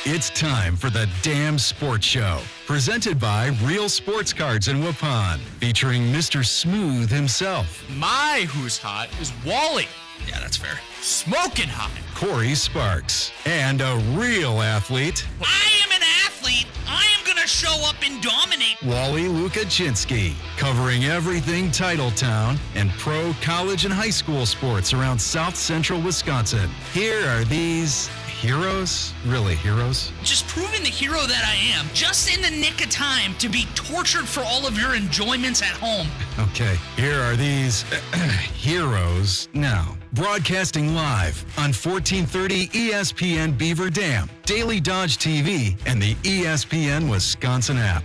It's time for the Damn Sports Show, presented by Real Sports Cards in Waupun, featuring Mr. Smooth himself. My who's hot is Wally. Yeah, that's fair. Smoking hot. Corey Sparks. And a real athlete. I am an athlete. I am going to show up and dominate. Wally Lukaczynski, covering everything Titletown and pro college and high school sports around South Central Wisconsin. Here are these heroes. Really heroes? Just proving the hero that I am, just in the nick of time to be tortured for all of your enjoyments at home. Okay, here are these heroes now. Broadcasting live on 1430 ESPN Beaver Dam, Daily Dodge TV, and the ESPN Wisconsin app.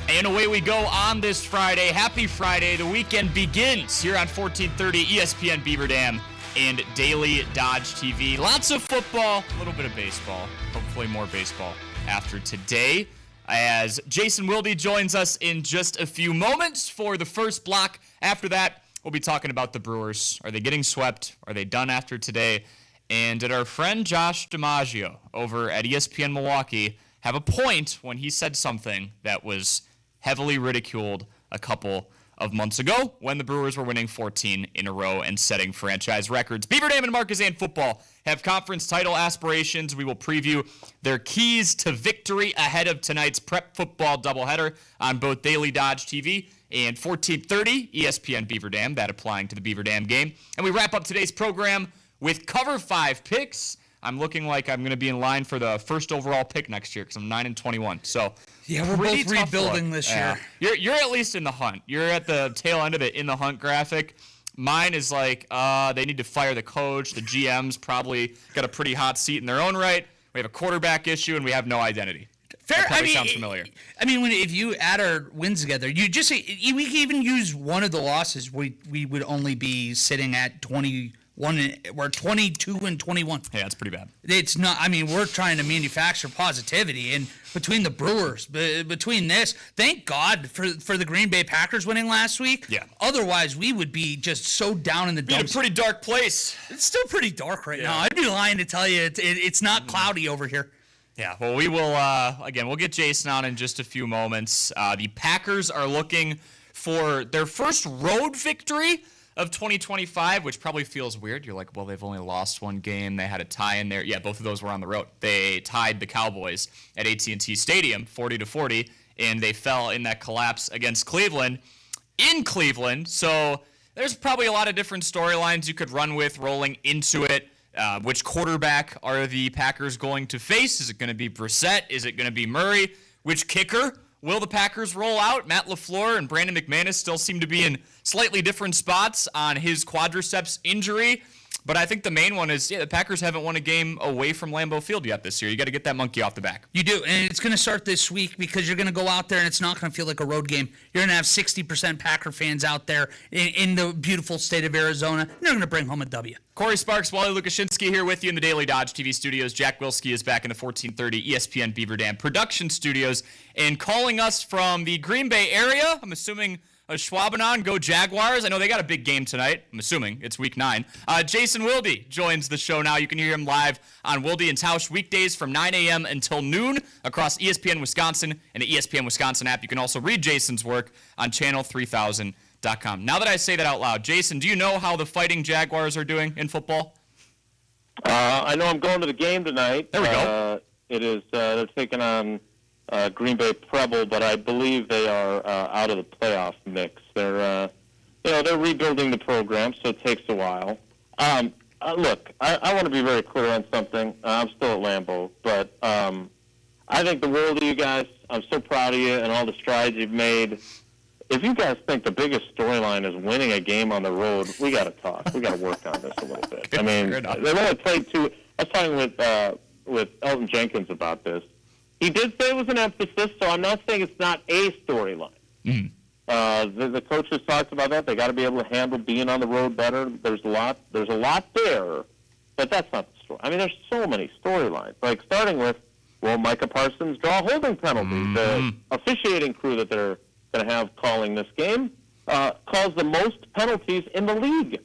And away we go on this Friday. Happy Friday. The weekend begins here on 1430 ESPN Beaver Dam and Daily Dodge TV. Lots of football, a little bit of baseball. Hopefully more baseball after today, as Jason Wilde joins us in just a few moments for the first block. After that, we'll be talking about the Brewers. Are they getting swept? Are they done after today? And did our friend Josh DiMaggio over at ESPN Milwaukee have a point when he said something that was heavily ridiculed a couple of months ago when the Brewers were winning 14 in a row and setting franchise records? Beaver Dam and Markesan football have conference title aspirations. We will preview their keys to victory ahead of tonight's prep football doubleheader on both Daily Dodge TV and 1430 ESPN Beaver Dam, that applying to the Beaver Dam game. And we wrap up today's program with Cover 5 picks. I'm looking like I'm going to be in line for the first overall pick next year because I'm 9-21. So yeah, we're both rebuilding this year. You're at least in the hunt. You're at the tail end of the in the hunt graphic. Mine is like they need to fire the coach. The GM's probably got a pretty hot seat in their own right. We have a quarterback issue and we have no identity. Fair. That probably sounds familiar. I mean, if you add our wins together, we can even use one of the losses. We would only be sitting at 21. We're 22-21. Hey, that's pretty bad. It's not. I mean, we're trying to manufacture positivity, and between the Brewers, between this, thank God for the Green Bay Packers winning last week. Yeah. Otherwise, we would be just so down in the dumps. It's a pretty dark place. It's still pretty dark right now. I'd be lying to tell you it's not cloudy over here. Yeah, well, we will, again, we'll get Jason on in just a few moments. The Packers are looking for their first road victory of 2025, which probably feels weird. You're like, well, they've only lost one game. They had a tie in there. Yeah, both of those were on the road. They tied the Cowboys at AT&T Stadium 40-40, and they fell in that collapse against Cleveland in Cleveland. So there's probably a lot of different storylines you could run with rolling into it. Which quarterback are the Packers going to face? Is it going to be Brissett? Is it going to be Murray? Which kicker will the Packers roll out? Matt LaFleur and Brandon McManus still seem to be in slightly different spots on his quadriceps injury. But I think the main one is, the Packers haven't won a game away from Lambeau Field yet this year. You got to get that monkey off the back. You do, and it's going to start this week because you're going to go out there and it's not going to feel like a road game. You're going to have 60% Packer fans out there in the beautiful state of Arizona. And they're going to bring home a W. Corey Sparks, Wally Lukaczynski here with you in the Daily Dodge TV studios. Jack Wilski is back in the 1430 ESPN Beaver Dam production studios and calling us from the Green Bay area. I'm assuming a Schwabenon, go Jaguars. I know they got a big game tonight. I'm assuming it's week 9. Jason Wilde joins the show now. You can hear him live on Wilde and Tausch weekdays from 9 a.m. until noon across ESPN Wisconsin and the ESPN Wisconsin app. You can also read Jason's work on channel3000.com. Now that I say that out loud, Jason, do you know how the Fighting Jaguars are doing in football? I know I'm going to the game tonight. There we go. It is they're taking on Green Bay Preble, but I believe they are out of the playoff mix. They're they're rebuilding the program, so it takes a while. Look, I want to be very clear on something. I'm still at Lambeau, but I think the world of you guys. I'm so proud of you and all the strides you've made. If you guys think the biggest storyline is winning a game on the road, we got to talk. We got to work on this a little bit. I mean, they've only played 2. I was talking with Elton Jenkins about this. He did say it was an emphasis, so I'm not saying it's not a storyline. Mm-hmm. The coaches talked about that. They got to be able to handle being on the road better. There's a lot there, but that's not the story. I mean, there's so many storylines. Like starting with, will Micah Parsons draw holding penalties? Mm-hmm. The officiating crew that they're going to have calling this game calls the most penalties in the league.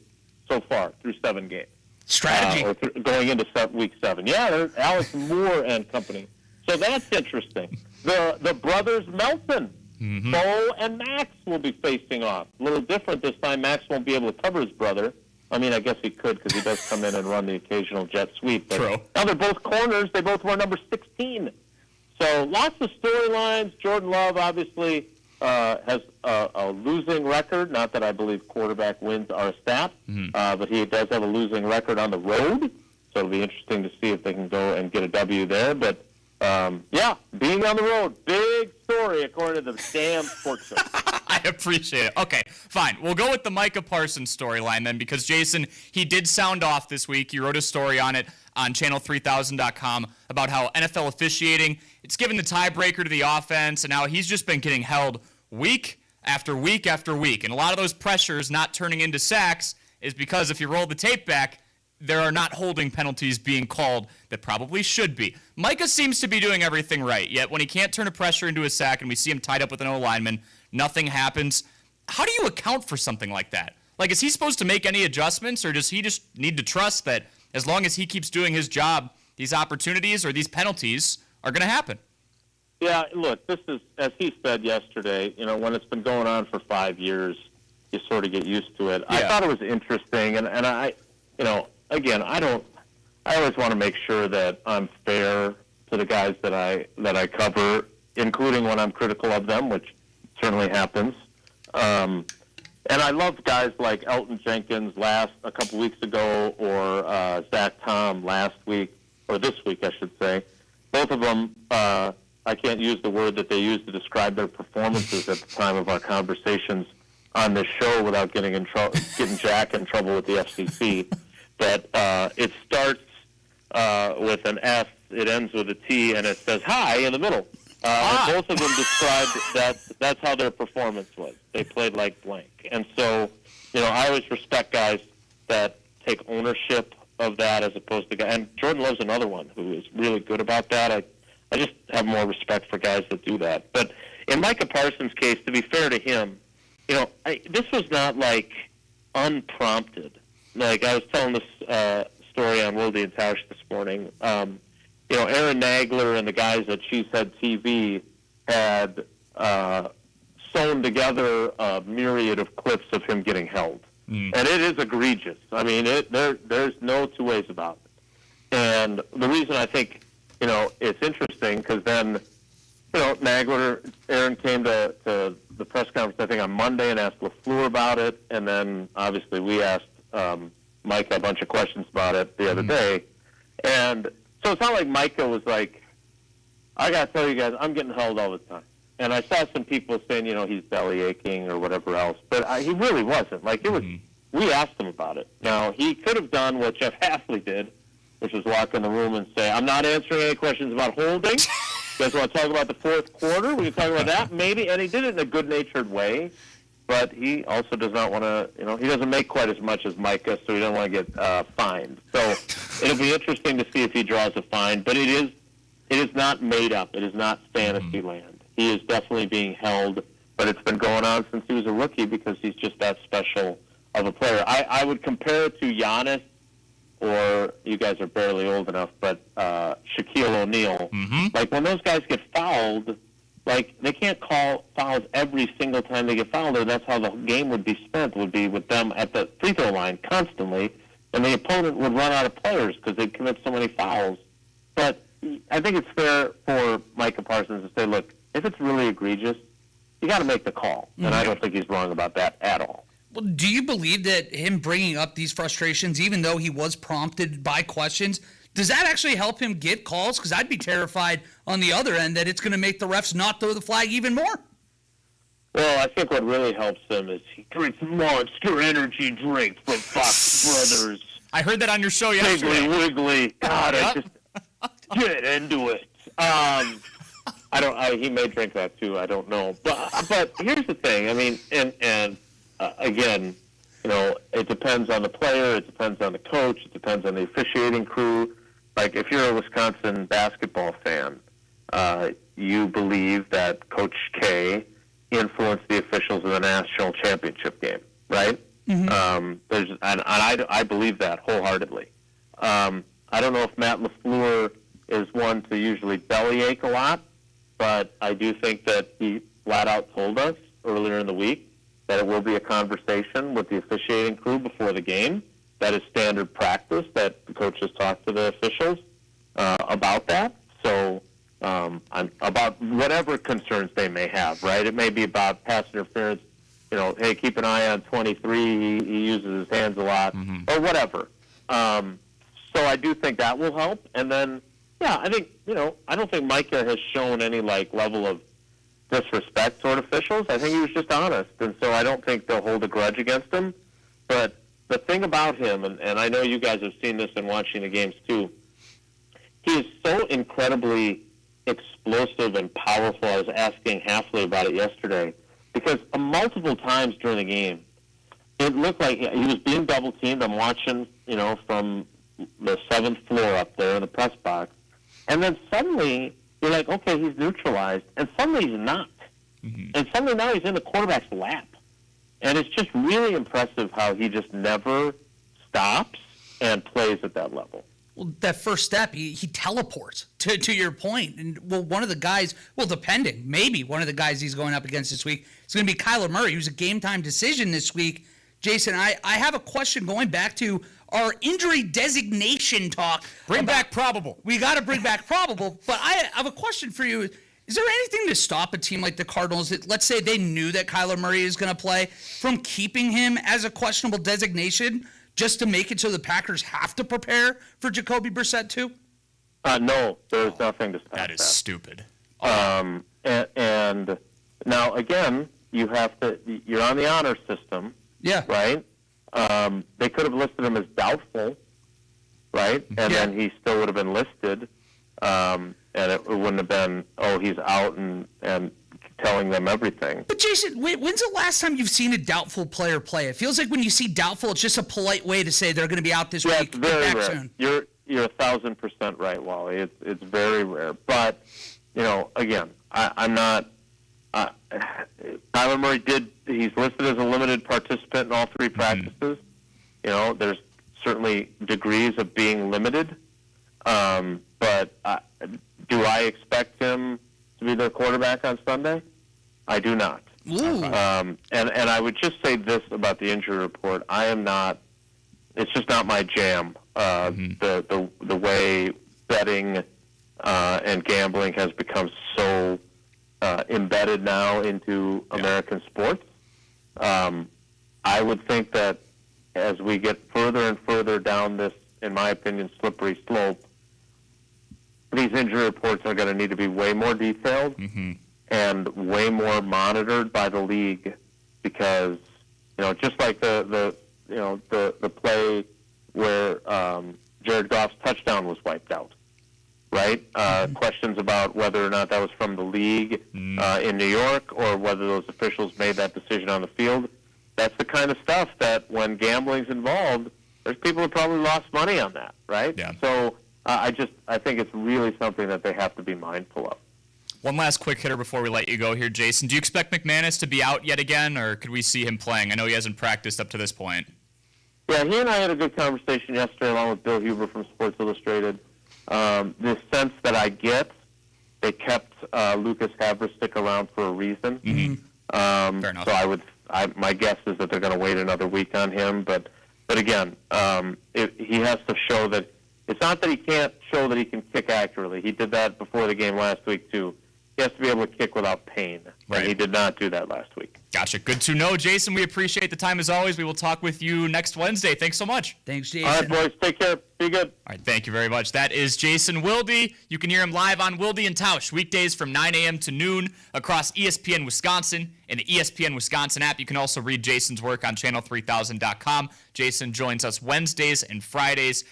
so far through 7 games. Strategy. Going into week 7. Yeah, there's Alex Moore and company. So that's interesting. The brothers Melton, Bo and Max will be facing off. A little different this time. Max won't be able to cover his brother. I mean, I guess he could because he does come in and run the occasional jet sweep. But True. now they're both corners. They both wear number 16. So lots of storylines. Jordan Love obviously has a losing record. Not that I believe quarterback wins are a stat, but he does have a losing record on the road. So it'll be interesting to see if they can go and get a W there. But, yeah, being on the road, big story according to the damn sports show. I appreciate it. Okay, fine. We'll go with the Micah Parsons storyline then, because Jason, he did sound off this week. You wrote a story on it on channel3000.com about how NFL officiating, it's given the tiebreaker to the offense, and now he's just been getting held week after week after week. And a lot of those pressures not turning into sacks is because if you roll the tape back, there are not holding penalties being called that probably should be. Micah seems to be doing everything right, yet when he can't turn a pressure into a sack and we see him tied up with an O-lineman, nothing happens. How do you account for something like that? Like, is he supposed to make any adjustments, or does he just need to trust that as long as he keeps doing his job, these opportunities or these penalties are going to happen? Yeah, look, this is, as he said yesterday, you know, when it's been going on for 5 years, you sort of get used to it. Yeah. I thought it was interesting, and I, you know, again, I always want to make sure that I'm fair to the guys that I cover, including when I'm critical of them, which certainly happens. And I love guys like Elton Jenkins a couple weeks ago, or Zach Tom last week, or this week, I should say. Both of them, I can't use the word that they used to describe their performances at the time of our conversations on this show without getting Jack in trouble with the FCC. But it starts with an S, it ends with a T, and it says hi in the middle. Both of them described that's how their performance was. They played like blank. And so, you know, I always respect guys that take ownership of that as opposed to guys. And Jordan Love's another one who is really good about that. I just have more respect for guys that do that. But in Micah Parsons' case, to be fair to him, you know, this was not like unprompted. Like I was telling this story on Wilde and Tausch this morning. You know, Aaron Nagler and the guys at Cheesehead TV had sewn together a myriad of clips of him getting held. And it is egregious. I mean, there's no two ways about it. And the reason I think, you know, it's interesting, because then, you know, Aaron came to the press conference, I think, on Monday and asked LaFleur about it. And then, obviously, we asked Micah a bunch of questions about it the other day. And so it's not like Micah was like, I got to tell you guys, I'm getting held all the time. And I saw some people saying, you know, he's belly aching or whatever else. But he really wasn't. Like, it was, we asked him about it. Now, he could have done what Jeff Hafley did, which was walk in the room and say, I'm not answering any questions about holding. You guys want to talk about the fourth quarter? We can talk about that, maybe. And he did it in a good-natured way. But he also does not want to, you know, he doesn't make quite as much as Micah, so he doesn't want to get fined. So it'll be interesting to see if he draws a fine. But it is not made up. It is not fantasy land. He is definitely being held, but it's been going on since he was a rookie because he's just that special of a player. I would compare it to Giannis, or you guys are barely old enough, but Shaquille O'Neal. Like, when those guys get fouled, like, they can't call fouls every single time they get fouled, or that's how the game would be spent, would be with them at the free throw line constantly, and the opponent would run out of players because they'd commit so many fouls. But I think it's fair for Micah Parsons to say, look, if it's really egregious, you got to make the call, and I don't think he's wrong about that at all. Well, do you believe that him bringing up these frustrations, even though he was prompted by questions, does that actually help him get calls? Because I'd be terrified on the other end that it's going to make the refs not throw the flag even more. Well, I think what really helps him is he drinks Monster Energy drinks from Fox Brothers. I heard that on your show yesterday. Wiggly Wiggly. God, I just get into it. He may drink that too. I don't know. But here's the thing. I mean, and again, you know, it depends on the player. It depends on the coach. It depends on the officiating crew. Like, if you're a Wisconsin basketball fan, you believe that Coach K influenced the officials in the national championship game, right? I believe that wholeheartedly. I don't know if Matt LaFleur is one to usually bellyache a lot, but I do think that he flat out told us earlier in the week that it will be a conversation with the officiating crew before the game. That is standard practice, that the coaches talk to the officials about that. So about whatever concerns they may have, right? It may be about pass interference, hey, keep an eye on 23, he uses his hands a lot, or whatever. So I do think that will help. And then, I think, I don't think Micah has shown any, level of disrespect toward officials. I think he was just honest. And so I don't think they'll hold a grudge against him. But the thing about him, and I know you guys have seen this in watching the games too, he is so incredibly explosive and powerful. I was asking Halfley about it yesterday because multiple times during the game, it looked like he was being double-teamed. I'm watching, from the 7th floor up there in the press box. And then suddenly, you're like, okay, he's neutralized. And suddenly he's not. And suddenly now he's in the quarterback's lap. And it's just really impressive how he just never stops and plays at that level. Well, that first step, he teleports to your point. And, one of the guys, depending, maybe one of the guys he's going up against this week is going to be Kyler Murray. He was a game-time decision this week. Jason, I have a question going back to our injury designation talk. Bring back probable. We got to bring back probable. But I have a question for you. Is there anything to stop a team like the Cardinals that, let's say they knew that Kyler Murray is going to play, from keeping him as a questionable designation just to make it so the Packers have to prepare for Jacoby Brissett too? No, there's nothing to stop that. That is stupid. And now, again, you're on the honor system. Yeah. Right? They could have listed him as doubtful, right? And then he still would have been listed, and it wouldn't have been, he's out and telling them everything. But Jason, when's the last time you've seen a doubtful player play? It feels like when you see doubtful, it's just a polite way to say they're going to be out this week. It's very back rare. Soon. You're 1,000% right, Wally. It's very rare. But again, I'm not. Kyler Murray he's listed as a limited participant in all 3 practices. There's certainly degrees of being limited. But do I expect him to be their quarterback on Sunday? I do not. Ooh. And I would just say this about the injury report. I am not. It's just not my jam. The way betting and gambling has become so embedded now into American sports. I would think that as we get further and further down this, in my opinion, slippery slope, these injury reports are going to need to be way more detailed and way more monitored by the league, because just like the play where Jared Goff's touchdown was wiped out. Right? Questions about whether or not that was from the league in New York, or whether those officials made that decision on the field. That's the kind of stuff that when gambling's involved, there's people who probably lost money on that, right? Yeah. So I think it's really something that they have to be mindful of. One last quick hitter before we let you go here, Jason. Do you expect McManus to be out yet again, or could we see him playing? I know he hasn't practiced up to this point. Yeah, he and I had a good conversation yesterday along with Bill Huber from Sports Illustrated. The sense that I get, they kept Lucas Havristik around for a reason. Fair enough. So my guess is that they're going to wait another week on him. But again, he has to show that it's not that he can't show that he can kick accurately. He did that before the game last week too. He has to be able to kick without pain, and he did not do that last week. Gotcha. Good to know, Jason. We appreciate the time as always. We will talk with you next Wednesday. Thanks so much. Thanks, Jason. All right, boys. Take care. Be good. All right, thank you very much. That is Jason Wilde. You can hear him live on Wilde and Tausch weekdays from 9 a.m. to noon across ESPN Wisconsin and the ESPN Wisconsin app. You can also read Jason's work on channel3000.com. Jason joins us Wednesdays and Fridays.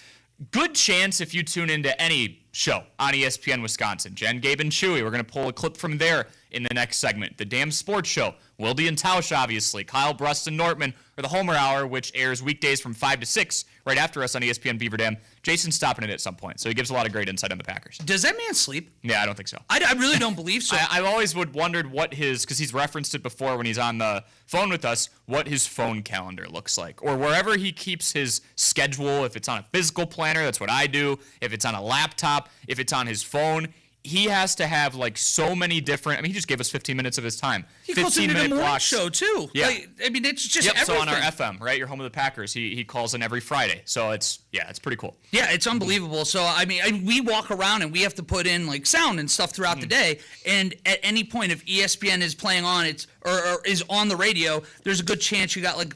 Good chance if you tune into any show on ESPN Wisconsin. Jen, Gabe, and Chewy. We're going to pull a clip from there in the next segment. The Damn Sports Show. Wilde and Tausch, obviously. Kyle, Brust, and Nortman for the Homer Hour, which airs weekdays from 5 to 6 right after us on ESPN Beaver Dam. Jason's stopping it at some point, so he gives a lot of great insight on the Packers. Does that man sleep? Yeah, I don't think so. I really don't believe so. I always wondered what his, because he's referenced it before when he's on the phone with us, what his phone calendar looks like. Or wherever he keeps his schedule, if it's on a physical planner, that's what I do. If it's on a laptop, if it's on his phone, he has to have like so many different, I mean, he just gave us 15 minutes of his time. He calls into the morning blocks. show, too. Yeah. I mean, it's just everything. So on our FM, right? Your home of the Packers. He calls in every Friday. So it's pretty cool. Yeah, it's unbelievable. So, I mean, we walk around and we have to put in, like, sound and stuff throughout the day. And at any point, if ESPN is playing on, or is on the radio, there's a good chance you got, like,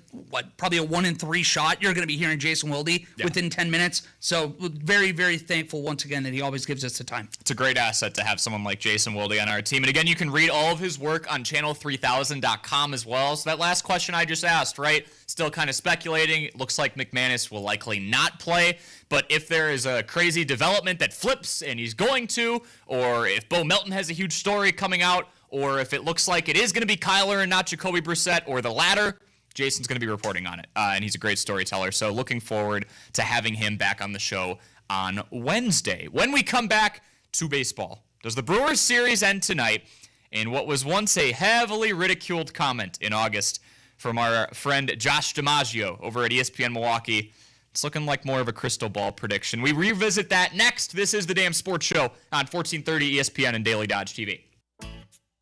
probably a 1 in 3 shot. You're going to be hearing Jason Wilde within 10 minutes. So, very, very thankful once again that he always gives us the time. It's a great asset to have someone like Jason Wilde on our team. And again, you can read all of his work on channel3000.com as well. So that last question I just asked, right? Still kind of speculating. It looks like McManus will likely not play. But if there is a crazy development that flips and he's going to, or if Bo Melton has a huge story coming out, or if it looks like it is going to be Kyler and not Jacoby Brissett, or the latter, Jason's going to be reporting on it. And he's a great storyteller. So looking forward to having him back on the show on Wednesday. When we come back to baseball, does the Brewers series end tonight? And what was once a heavily ridiculed comment in August from our friend Josh DiMaggio over at ESPN Milwaukee, it's looking like more of a crystal ball prediction. We revisit that next. This is the Damn Sports Show on 1430 ESPN and Daily Dodge TV.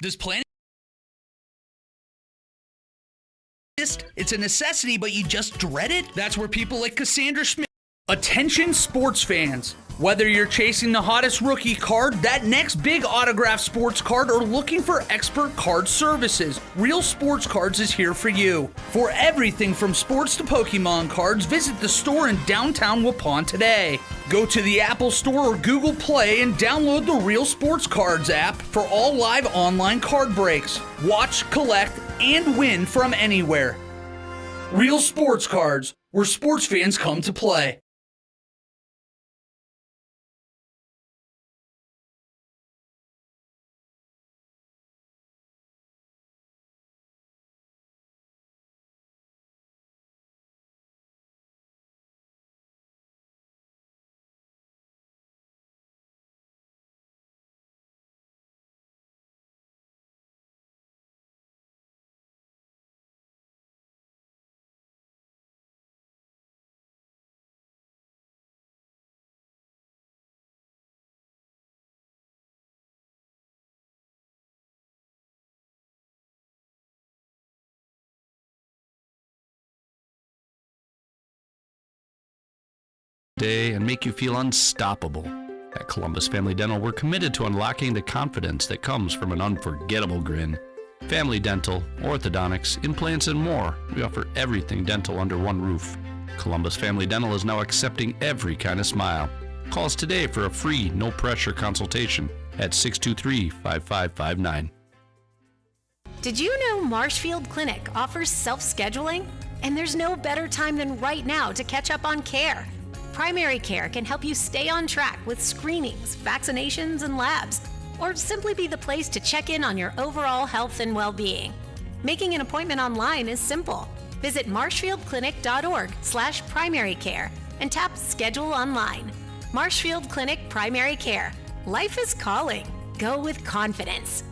Does planning... It's a necessity, but you just dread it? That's where people like Cassandra Schmidt... Attention sports fans. Whether you're chasing the hottest rookie card, that next big autographed sports card, or looking for expert card services, Real Sports Cards is here for you. For everything from sports to Pokemon cards, visit the store in downtown Waupun today. Go to the Apple Store or Google Play and download the Real Sports Cards app for all live online card breaks. Watch, collect, and win from anywhere. Real Sports Cards, where sports fans come to play. Day and make you feel unstoppable. At Columbus Family Dental, we're committed to unlocking the confidence that comes from an unforgettable grin. Family dental, orthodontics, implants, and more. We offer everything dental under one roof. Columbus Family Dental is now accepting every kind of smile. Call us today for a free, no-pressure consultation at 623-5559. Did you know Marshfield Clinic offers self-scheduling? And there's no better time than right now to catch up on care. Primary care can help you stay on track with screenings, vaccinations, and labs, or simply be the place to check in on your overall health and well-being. Making an appointment online is simple. Visit marshfieldclinic.org/primary care and tap Schedule Online. Marshfield Clinic Primary Care. Life is calling. Go with confidence.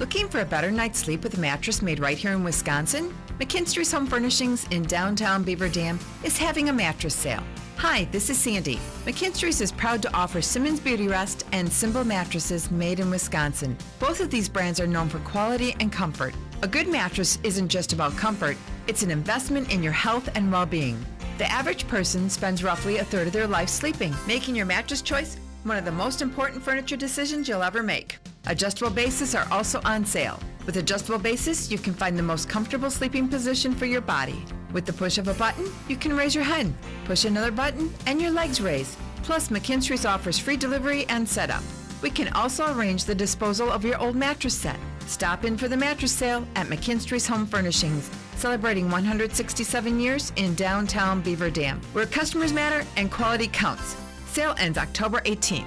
Looking for a better night's sleep with a mattress made right here in Wisconsin? McKinstry's Home Furnishings in downtown Beaver Dam is having a mattress sale. Hi, this is Sandy. McKinstry's is proud to offer Simmons Beauty Rest and Symbol mattresses made in Wisconsin. Both of these brands are known for quality and comfort. A good mattress isn't just about comfort, it's an investment in your health and well-being. The average person spends roughly a third of their life sleeping, making your mattress choice one of the most important furniture decisions you'll ever make. Adjustable bases are also on sale. With adjustable bases, you can find the most comfortable sleeping position for your body. With the push of a button, you can raise your head. Push another button, and your legs raise. Plus, McKinstry's offers free delivery and setup. We can also arrange the disposal of your old mattress set. Stop in for the mattress sale at McKinstry's Home Furnishings, celebrating 167 years in downtown Beaver Dam, where customers matter and quality counts. Sale ends October 18th.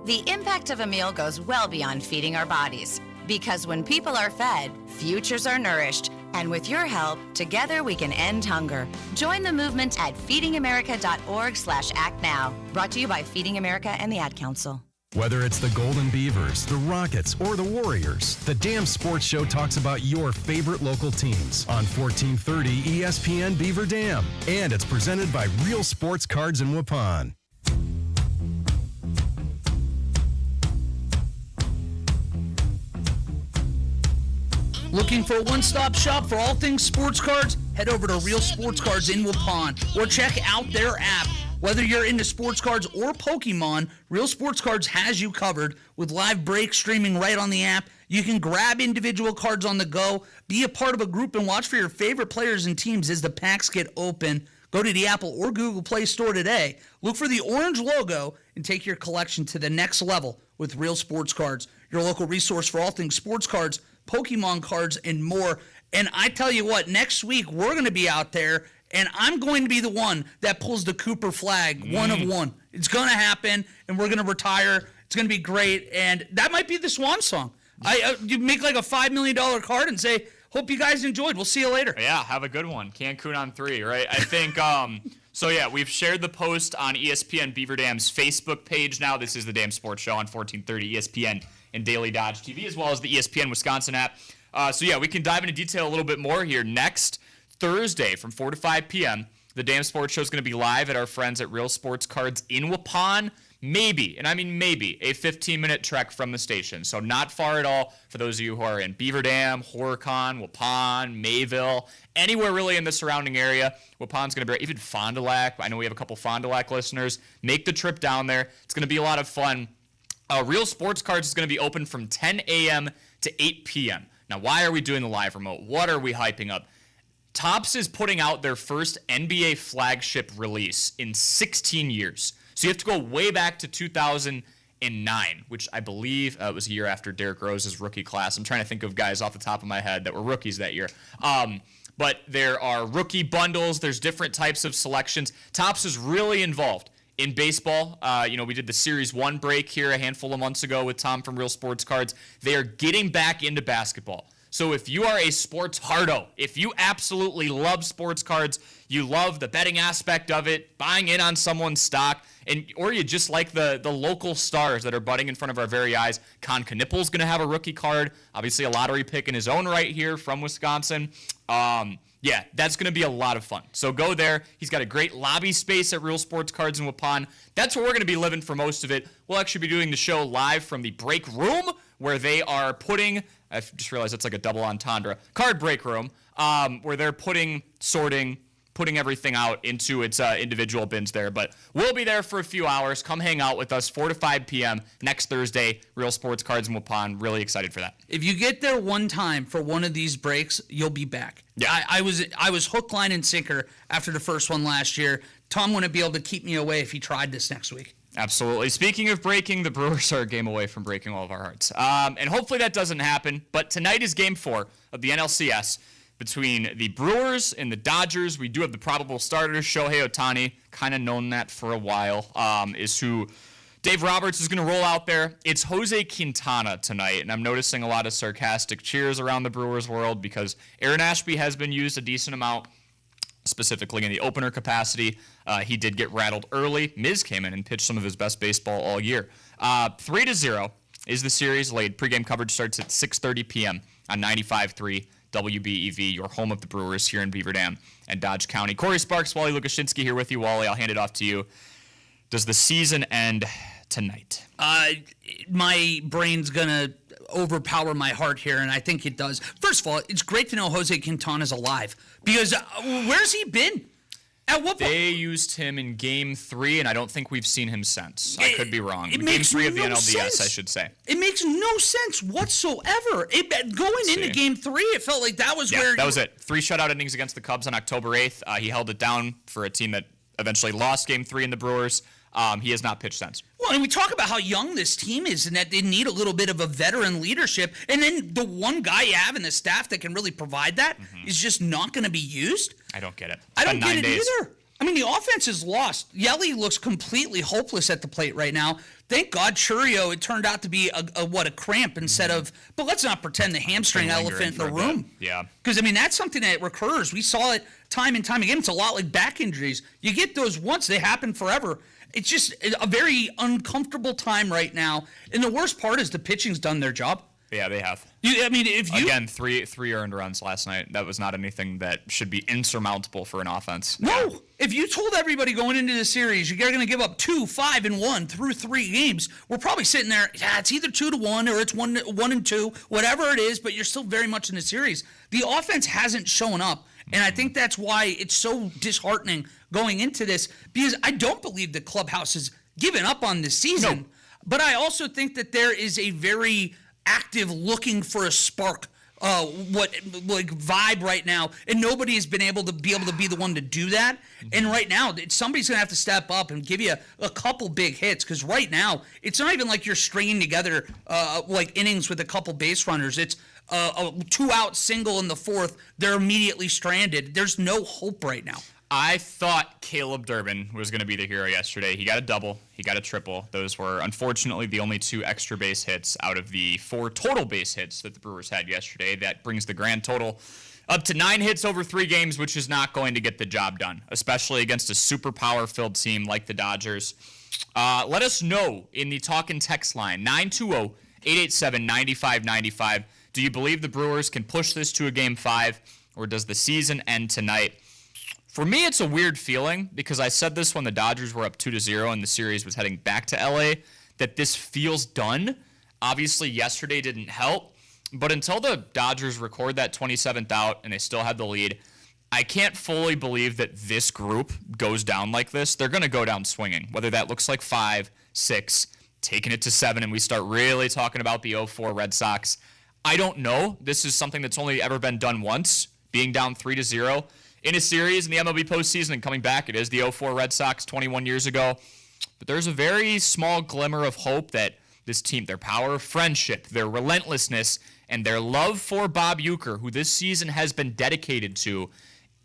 The impact of a meal goes well beyond feeding our bodies. Because when people are fed, futures are nourished. And with your help, together we can end hunger. Join the movement at feedingamerica.org/actnow. Brought to you by Feeding America and the Ad Council. Whether it's the Golden Beavers, the Rockets, or the Warriors, the Dam Sports Show talks about your favorite local teams on 1430 ESPN Beaver Dam. And it's presented by Real Sports Cards in Waupun. Looking for a one-stop shop for all things sports cards? Head over to Real Sports Cards in Waupun or check out their app. Whether you're into sports cards or Pokemon, Real Sports Cards has you covered with live breaks streaming right on the app. You can grab individual cards on the go, be a part of a group, and watch for your favorite players and teams as the packs get open. Go to the Apple or Google Play Store today. Look for the orange logo and take your collection to the next level with Real Sports Cards, your local resource for all things sports cards, Pokemon cards, and more. And I tell you what, next week we're going to be out there, and I'm going to be the one that pulls the Cooper flag, one of one. It's going to happen, and we're going to retire. It's going to be great, and that might be the swan song. You make like a $5 million card and say, hope you guys enjoyed. We'll see you later. Yeah, have a good one. Cancun on 3, right? I think, so yeah, we've shared the post on ESPN Beaver Dam's Facebook page now. This is the Dam Sports Show on 1430 ESPN and Daily Dodge TV, as well as the ESPN Wisconsin app. So yeah, we can dive into detail a little bit more here. Next Thursday from 4 to 5 p.m., the Dam Sports Show is going to be live at our friends at Real Sports Cards in Waupun. Maybe, and I mean maybe, a 15-minute trek from the station. So not far at all for those of you who are in Beaver Dam, Horicon, Waupun, Mayville, anywhere really in the surrounding area. Waupun's going to be, even Fond du Lac. I know we have a couple Fond du Lac listeners. Make the trip down there. It's going to be a lot of fun. Real Sports Cards is going to be open from 10 a.m. to 8 p.m. Now, why are we doing the live remote? What are we hyping up? Topps is putting out their first NBA flagship release in 16 years. So you have to go way back to 2009, which I believe was a year after Derrick Rose's rookie class. I'm trying to think of guys off the top of my head that were rookies that year. But there are rookie bundles. There's different types of selections. Topps is really involved in baseball. We did the Series 1 break here a handful of months ago with Tom from Real Sports Cards. They are getting back into basketball. So if you are a sports hardo, if you absolutely love sports cards, you love the betting aspect of it, buying in on someone's stock, or you just like the local stars that are budding in front of our very eyes. Con Knippel's going to have a rookie card, obviously a lottery pick in his own right here from Wisconsin. Yeah, that's going to be a lot of fun. So go there. He's got a great lobby space at Real Sports Cards in Waupun. That's where we're going to be living for most of it. We'll actually be doing the show live from the break room where they are putting, I just realized it's like a double entendre, card break room, where they're putting everything out into its individual bins there. But we'll be there for a few hours. Come hang out with us 4 to 5 p.m. next Thursday, Real Sports Cards in Waupun. Really excited for that. If you get there one time for one of these breaks, you'll be back. Yeah. I was hook, line, and sinker after the first one last year. Tom wouldn't be able to keep me away if he tried this next week. Absolutely. Speaking of breaking, the Brewers are a game away from breaking all of our hearts. And hopefully that doesn't happen. But tonight is Game 4 of the NLCS between the Brewers and the Dodgers. We do have the probable starters. Shohei Ohtani, kind of known that for a while, is who Dave Roberts is going to roll out there. It's Jose Quintana tonight, and I'm noticing a lot of sarcastic cheers around the Brewers world because Aaron Ashby has been used a decent amount, specifically in the opener capacity. He did get rattled early. Miz came in and pitched some of his best baseball all year. 3-0 is the series laid. Pre-game coverage starts at 6:30 p.m. on 95.3 WBEV, your home of the Brewers here in Beaver Dam and Dodge County. Corey Sparks, Wally Lukashinsky here with you. Wally, I'll hand it off to you. Does the season end tonight? My brain's going to overpower my heart here, and I think it does. First of all, it's great to know Jose Quintana's alive because where's he been? At what point? They used him in Game 3, and I don't think we've seen him since. I could be wrong. It Game 3 of the no NLDS, sense. I should say. It makes no sense whatsoever. Going into Game 3, it felt like that was where... that was it. 3 shutout innings against the Cubs on October 8th. He held it down for a team that eventually lost Game 3 in the Brewers. He has not pitched since. Well, and we talk about how young this team is and that they need a little bit of a veteran leadership. And then the one guy you have in the staff that can really provide that is just not going to be used. I don't get it. I don't get it either. I mean, the offense is lost. Yelly looks completely hopeless at the plate right now. Thank God Churio, it turned out to be a cramp instead of, but let's not pretend the hamstring elephant in the room. Yeah. Because, I mean, that's something that recurs. We saw it time and time again. It's a lot like back injuries. You get those once, they happen forever. It's just a very uncomfortable time right now. And the worst part is the pitching's done their job. Yeah, they have. Again, three earned runs last night. That was not anything that should be insurmountable for an offense. No. If you told everybody going into the series you're going to give up 2, 5, and 1 through 3 games, we're probably sitting there, it's either 2-1 or it's 1-2, whatever it is, but you're still very much in the series. The offense hasn't shown up, and I think that's why it's so disheartening going into this, because I don't believe the clubhouse has given up on this season, No. But I also think that there is a very active looking for a spark vibe right now, and nobody has been able to be the one to do that. And right now, somebody's gonna have to step up and give you a couple big hits, because right now it's not even like you're stringing together innings with a couple base runners. It's a 2-out single in the 4th. They're immediately stranded. There's no hope right now. I thought Caleb Durbin was going to be the hero yesterday. He got a double. He got a triple. Those were, unfortunately, the only 2 extra base hits out of the 4 total base hits that the Brewers had yesterday. That brings the grand total up to 9 hits over 3 games, which is not going to get the job done, especially against a super power-filled team like the Dodgers. Let us know in the talk and text line, 920-887-9595. Do you believe the Brewers can push this to a Game 5, or does the season end tonight? For me, it's a weird feeling, because I said this when the Dodgers were up 2-0 and the series was heading back to LA, that this feels done. Obviously, yesterday didn't help, but until the Dodgers record that 27th out and they still had the lead, I can't fully believe that this group goes down like this. They're going to go down swinging, whether that looks like 5, 6, taking it to 7, and we start really talking about the 0-4 Red Sox. I don't know. This is something that's only ever been done once, being down 3-0. In a series in the MLB postseason and coming back. It is the 0-4 Red Sox 21 years ago. But there's a very small glimmer of hope that this team, their power of friendship, their relentlessness, and their love for Bob Uecker, who this season has been dedicated to,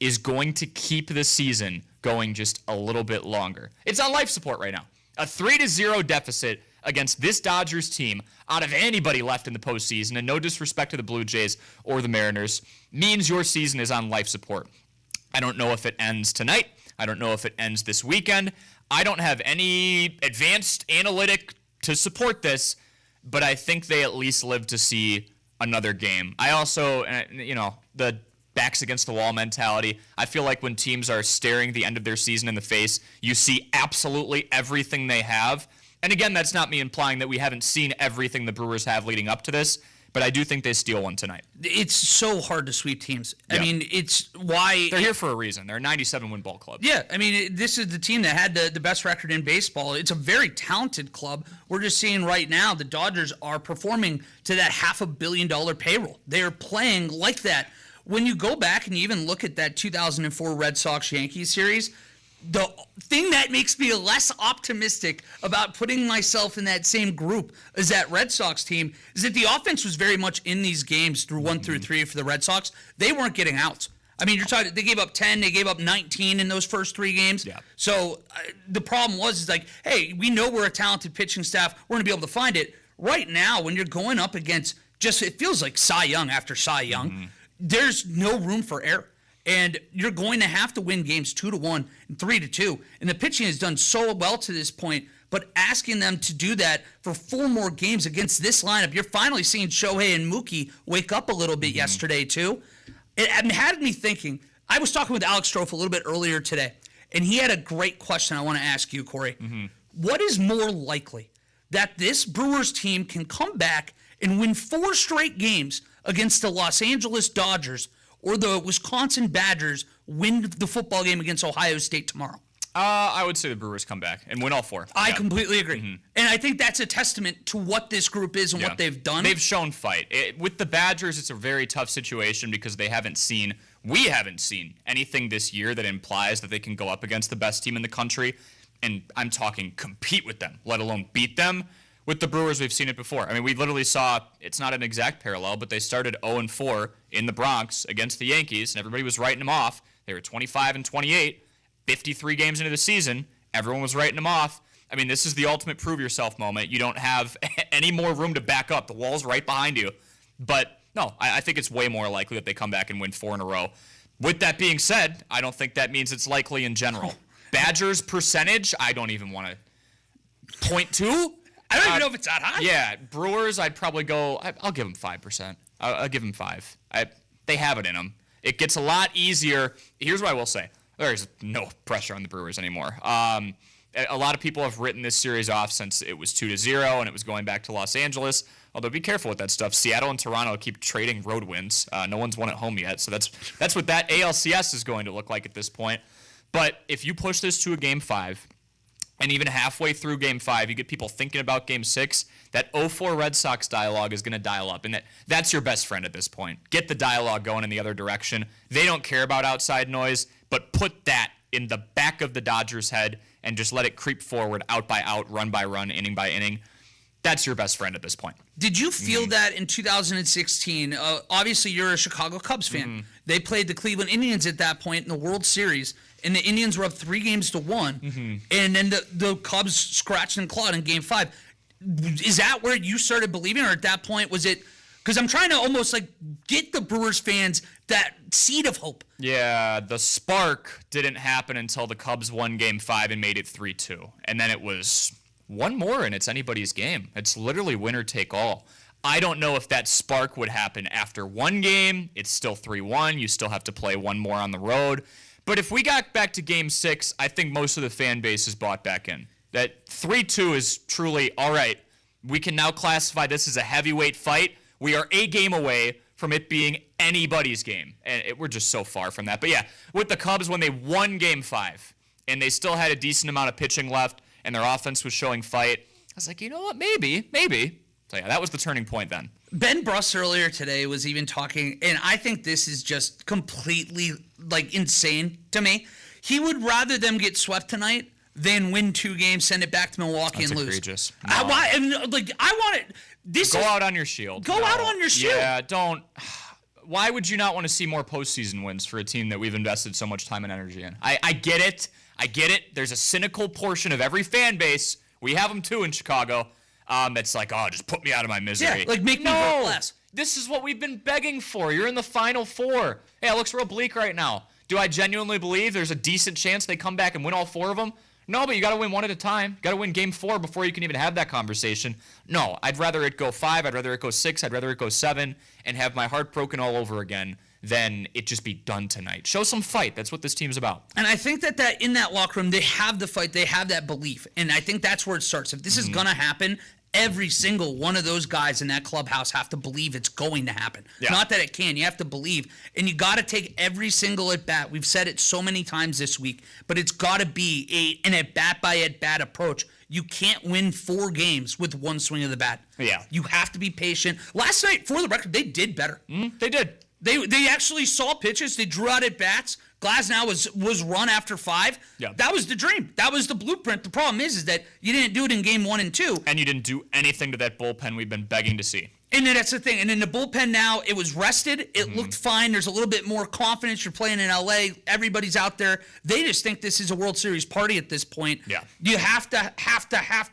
is going to keep the season going just a little bit longer. It's on life support right now. A 3-0 deficit against this Dodgers team out of anybody left in the postseason, and no disrespect to the Blue Jays or the Mariners, means your season is on life support. I don't know if it ends tonight. I don't know if it ends this weekend. I don't have any advanced analytic to support this, but I think they at least live to see another game. I also, the backs against the wall mentality. I feel like when teams are staring the end of their season in the face, you see absolutely everything they have. And again, that's not me implying that we haven't seen everything the Brewers have leading up to this, but I do think they steal one tonight. It's so hard to sweep teams. Yeah. I mean, it's why... They're here for a reason. They're a 97-win ball club. Yeah, I mean, this is the team that had the best record in baseball. It's a very talented club. We're just seeing right now the Dodgers are performing to that $500 million payroll. They're playing like that. When you go back and you even look at that 2004 Red Sox-Yankees series, the thing that makes me less optimistic about putting myself in that same group as that Red Sox team is that the offense was very much in these games through 1 through 3 for the Red Sox. They weren't getting outs. I mean, you're talking, they gave up 10, they gave up 19 in those first 3 games. Yeah. So the problem is like, hey, we know we're a talented pitching staff. We're going to be able to find it. Right now, when you're going up against it feels like Cy Young after Cy Young, there's no room for error. And you're going to have to win games 2-1 and 3-2. And the pitching has done so well to this point, but asking them to do that for 4 more games against this lineup, you're finally seeing Shohei and Mookie wake up a little bit yesterday too. It had me thinking. I was talking with Alex Strofe a little bit earlier today, and he had a great question I want to ask you, Corey. What is more likely, that this Brewers team can come back and win 4 straight games against the Los Angeles Dodgers, or the Wisconsin Badgers win the football game against Ohio State tomorrow? I would say the Brewers come back and win all 4. I completely agree. And I think that's a testament to what this group is and what they've done. They've shown fight. With the Badgers, it's a very tough situation because we haven't seen anything this year that implies that they can go up against the best team in the country. and I'm talking compete with them, let alone beat them. With the Brewers, we've seen it before. I mean, we literally saw, it's not an exact parallel, but they started 0-4 in the Bronx against the Yankees, and everybody was writing them off. They were 25-28, 53 games into the season. Everyone was writing them off. I mean, this is the ultimate prove yourself moment. You don't have any more room to back up. The wall's right behind you. But no, I think it's way more likely that they come back and win 4 in a row. With that being said, I don't think that means it's likely in general. Badgers percentage, I don't even want to point to. I don't even know if it's that high. Yeah, Brewers, I'd probably go, I'll give them 5%. I'll give them 5. They have it in them. It gets a lot easier. Here's what I will say. There's no pressure on the Brewers anymore. A lot of people have written this series off since it was 2-0 and it was going back to Los Angeles. Although be careful with that stuff. Seattle and Toronto keep trading road wins. No one's won at home yet. So that's what that ALCS is going to look like at this point. But if you push this to a Game 5, and even halfway through Game 5, you get people thinking about Game 6, that 0-4 Red Sox dialogue is going to dial up. And that's your best friend at this point. Get the dialogue going in the other direction. They don't care about outside noise, but put that in the back of the Dodgers' head and just let it creep forward, out by out, run by run, inning by inning. That's your best friend at this point. Did you feel that in 2016? Obviously, you're a Chicago Cubs fan. They played the Cleveland Indians at that point in the World Series, and the Indians were up 3-1, and then the Cubs scratched and clawed in Game 5. Is that where you started believing, or at that point was it? Because I'm trying to almost like get the Brewers fans that seed of hope. Yeah, the spark didn't happen until the Cubs won Game 5 and made it 3-2, and then it was one more and it's anybody's game. It's literally winner take all. I don't know if that spark would happen after one game. It's still 3-1. You still have to play one more on the road. But if we got back to Game 6, I think most of the fan base is bought back in. That 3-2 is truly, all right, we can now classify this as a heavyweight fight. We are a game away from it being anybody's game. And we're just so far from that. But yeah, with the Cubs, when they won Game 5 and they still had a decent amount of pitching left and their offense was showing fight, I was like, you know what, maybe. So yeah, that was the turning point then. Ben Bruss earlier today was even talking, and I think this is just completely like insane to me. He would rather them get swept tonight than win 2 games, send it back to Milwaukee That's and lose. Egregious. No. I want it. Go out on your shield. Go out on your shield. Yeah, don't. Why would you not want to see more postseason wins for a team that we've invested so much time and energy in? I get it. There's a cynical portion of every fan base. We have them too in Chicago. That's like, oh, just put me out of my misery. Yeah, like make me work less. This is what we've been begging for. You're in the Final 4. Hey, it looks real bleak right now. Do I genuinely believe there's a decent chance they come back and win all 4 of them? No, but you got to win one at a time. You got to win Game 4 before you can even have that conversation. No, I'd rather it go 5. I'd rather it go 6. I'd rather it go 7 and have my heart broken all over again than it just be done tonight. Show some fight. That's what this team's about. And I think that in that locker room, they have the fight. They have that belief. And I think that's where it starts. If this is going to happen, every single one of those guys in that clubhouse have to believe it's going to happen. Yeah. Not that it can. You have to believe. And you got to take every single at-bat. We've said it so many times this week, but it's got to be an at-bat by at-bat approach. You can't win 4 games with one swing of the bat. Yeah. You have to be patient. Last night, for the record, they did better. They did. They actually saw pitches. They drew out at-bats. Glasnow was run after 5. Yeah. That was the dream. That was the blueprint. The problem is that you didn't do it in Game 1 and 2. And you didn't do anything to that bullpen we've been begging to see. And then that's the thing. And in the bullpen now, it was rested. It looked fine. There's a little bit more confidence. You're playing in L.A. Everybody's out there. They just think this is a World Series party at this point. Yeah. You have to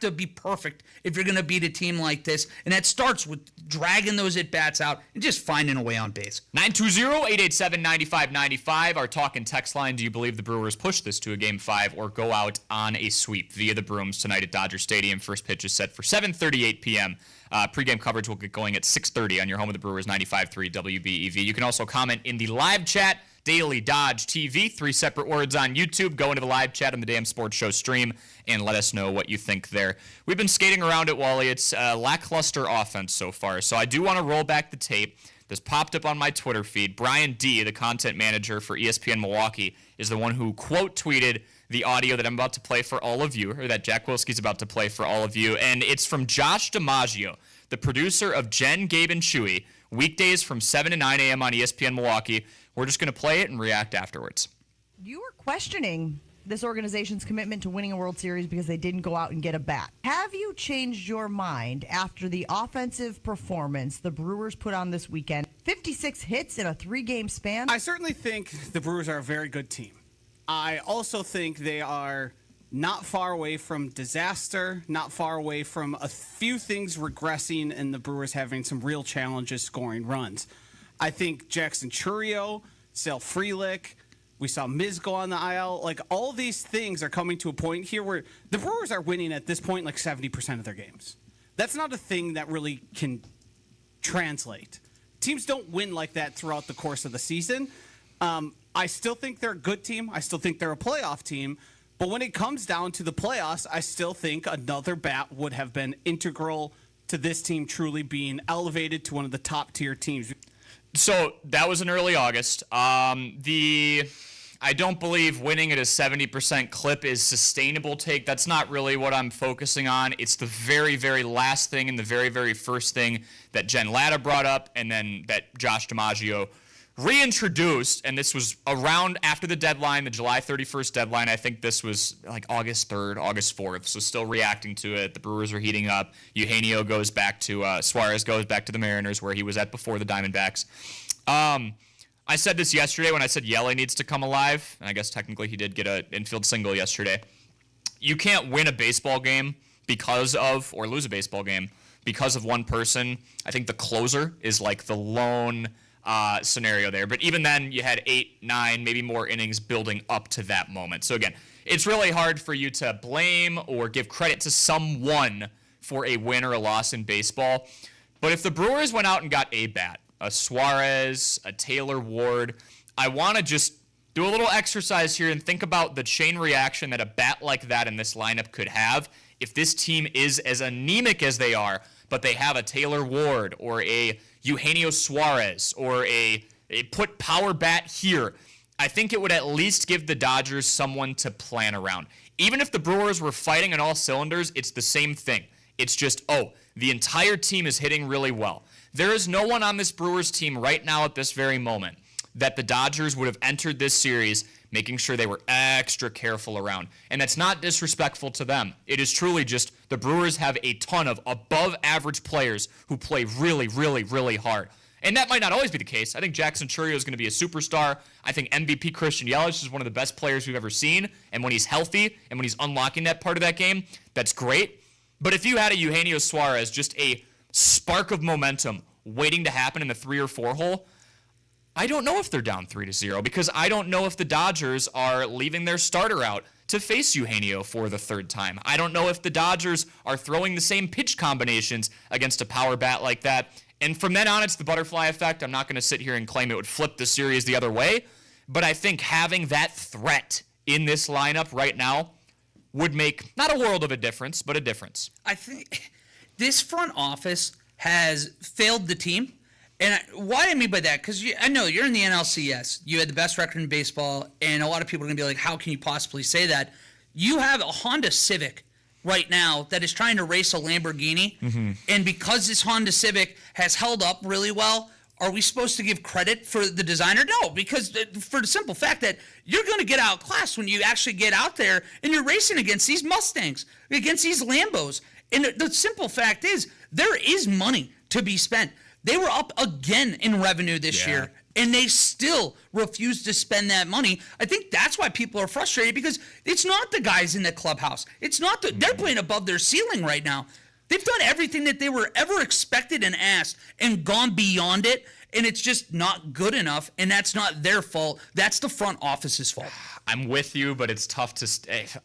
be perfect if you're going to beat a team like this. And that starts with dragging those at-bats out and just finding a way on base. 920-887-9595. Our talk and text line. Do you believe the Brewers push this to a Game 5 or go out on a sweep via the Brooms tonight at Dodger Stadium? First pitch is set for 7:38 p.m. Pre-game coverage will get going at 6:30 on your home of the Brewers, 95.3 WBEV. You can also comment in the live chat, Daily Dodge TV, 3 separate words on YouTube. Go into the live chat on the Damn Sports Show stream and let us know what you think there. We've been skating around it, Wally. It's a lackluster offense so far, so I do want to roll back the tape. This popped up on my Twitter feed. Brian D., the content manager for ESPN Milwaukee, is the one who quote tweeted the audio that I'm about to play for all of you, or that Jack Wilske's about to play for all of you, and it's from Josh DiMaggio, the producer of Jen, Gabe, and Chewy, weekdays from 7 to 9 a.m. on ESPN Milwaukee. We're just going to play it and react afterwards. You were questioning this organization's commitment to winning a World Series because they didn't go out and get a bat. Have you changed your mind after the offensive performance the Brewers put on this weekend? 56 hits in a 3-game span? I certainly think the Brewers are a very good team. I also think they are not far away from disaster, not far away from a few things regressing and the Brewers having some real challenges scoring runs. I think Jackson Chourio, Sal Frelick, we saw Miz go on the IL. Like, all these things are coming to a point here where the Brewers are winning at this point like 70% of their games. That's not a thing that really can translate. Teams don't win like that throughout the course of the season. I still think they're a good team. I still think they're a playoff team. But when it comes down to the playoffs, I still think another bat would have been integral to this team truly being elevated to one of the top-tier teams. So that was in early August. I don't believe winning at a 70% clip is sustainable take. That's not really what I'm focusing on. It's the very, very last thing and the very, very first thing that Jen Latta brought up and then that Josh DiMaggio reintroduced, and this was around after the deadline, the July 31st deadline. I think this was like August 3rd, August 4th, so still reacting to it. The Brewers are heating up. Eugenio goes back to, Suarez goes back to the Mariners where he was at before the Diamondbacks. I said this yesterday when I said Yele needs to come alive, and I guess technically he did get an infield single yesterday. You can't win a baseball game because of, or lose a baseball game because of one person. I think the closer is like the lone scenario there. But even then, you had 8, 9, maybe more innings building up to that moment. So again, it's really hard for you to blame or give credit to someone for a win or a loss in baseball. But if the Brewers went out and got a bat, a Suarez, a Taylor Ward, I want to just do a little exercise here and think about the chain reaction that a bat like that in this lineup could have if this team is as anemic as they are, but they have a Taylor Ward or a Eugenio Suarez or a put power bat here. I think it would at least give the Dodgers someone to plan around. Even if the Brewers were fighting on all cylinders, it's the same thing. It's just, the entire team is hitting really well. There is no one on this Brewers team right now at this very moment that the Dodgers would have entered this series making sure they were extra careful around. And that's not disrespectful to them. It is truly just the Brewers have a ton of above-average players who play really, really, really hard. And that might not always be the case. I think Jackson Chourio is going to be a superstar. I think MVP Christian Yelich is one of the best players we've ever seen. And when he's healthy and when he's unlocking that part of that game, that's great. But if you had a Eugenio Suarez, just a spark of momentum waiting to happen in the 3 or 4 hole, I don't know if they're down 3-0 because I don't know if the Dodgers are leaving their starter out to face Eugenio for the 3rd time. I don't know if the Dodgers are throwing the same pitch combinations against a power bat like that. And from then on, it's the butterfly effect. I'm not going to sit here and claim it would flip the series the other way, but I think having that threat in this lineup right now would make not a world of a difference, but a difference. I think this front office has failed the team. And why I mean by that, because I know you're in the NLCS. You had the best record in baseball, and a lot of people are going to be like, how can you possibly say that? You have a Honda Civic right now that is trying to race a Lamborghini, and because this Honda Civic has held up really well, are we supposed to give credit for the designer? No, because for the simple fact that you're going to get outclassed when you actually get out there and you're racing against these Mustangs, against these Lambos. And the simple fact is, there is money to be spent. They were up again in revenue this year, and they still refuse to spend that money. I think that's why people are frustrated, because it's not the guys in the clubhouse. It's not they're playing above their ceiling right now. They've done everything that they were ever expected and asked and gone beyond it, and it's just not good enough, and that's not their fault. That's the front office's fault. I'm with you, but it's tough to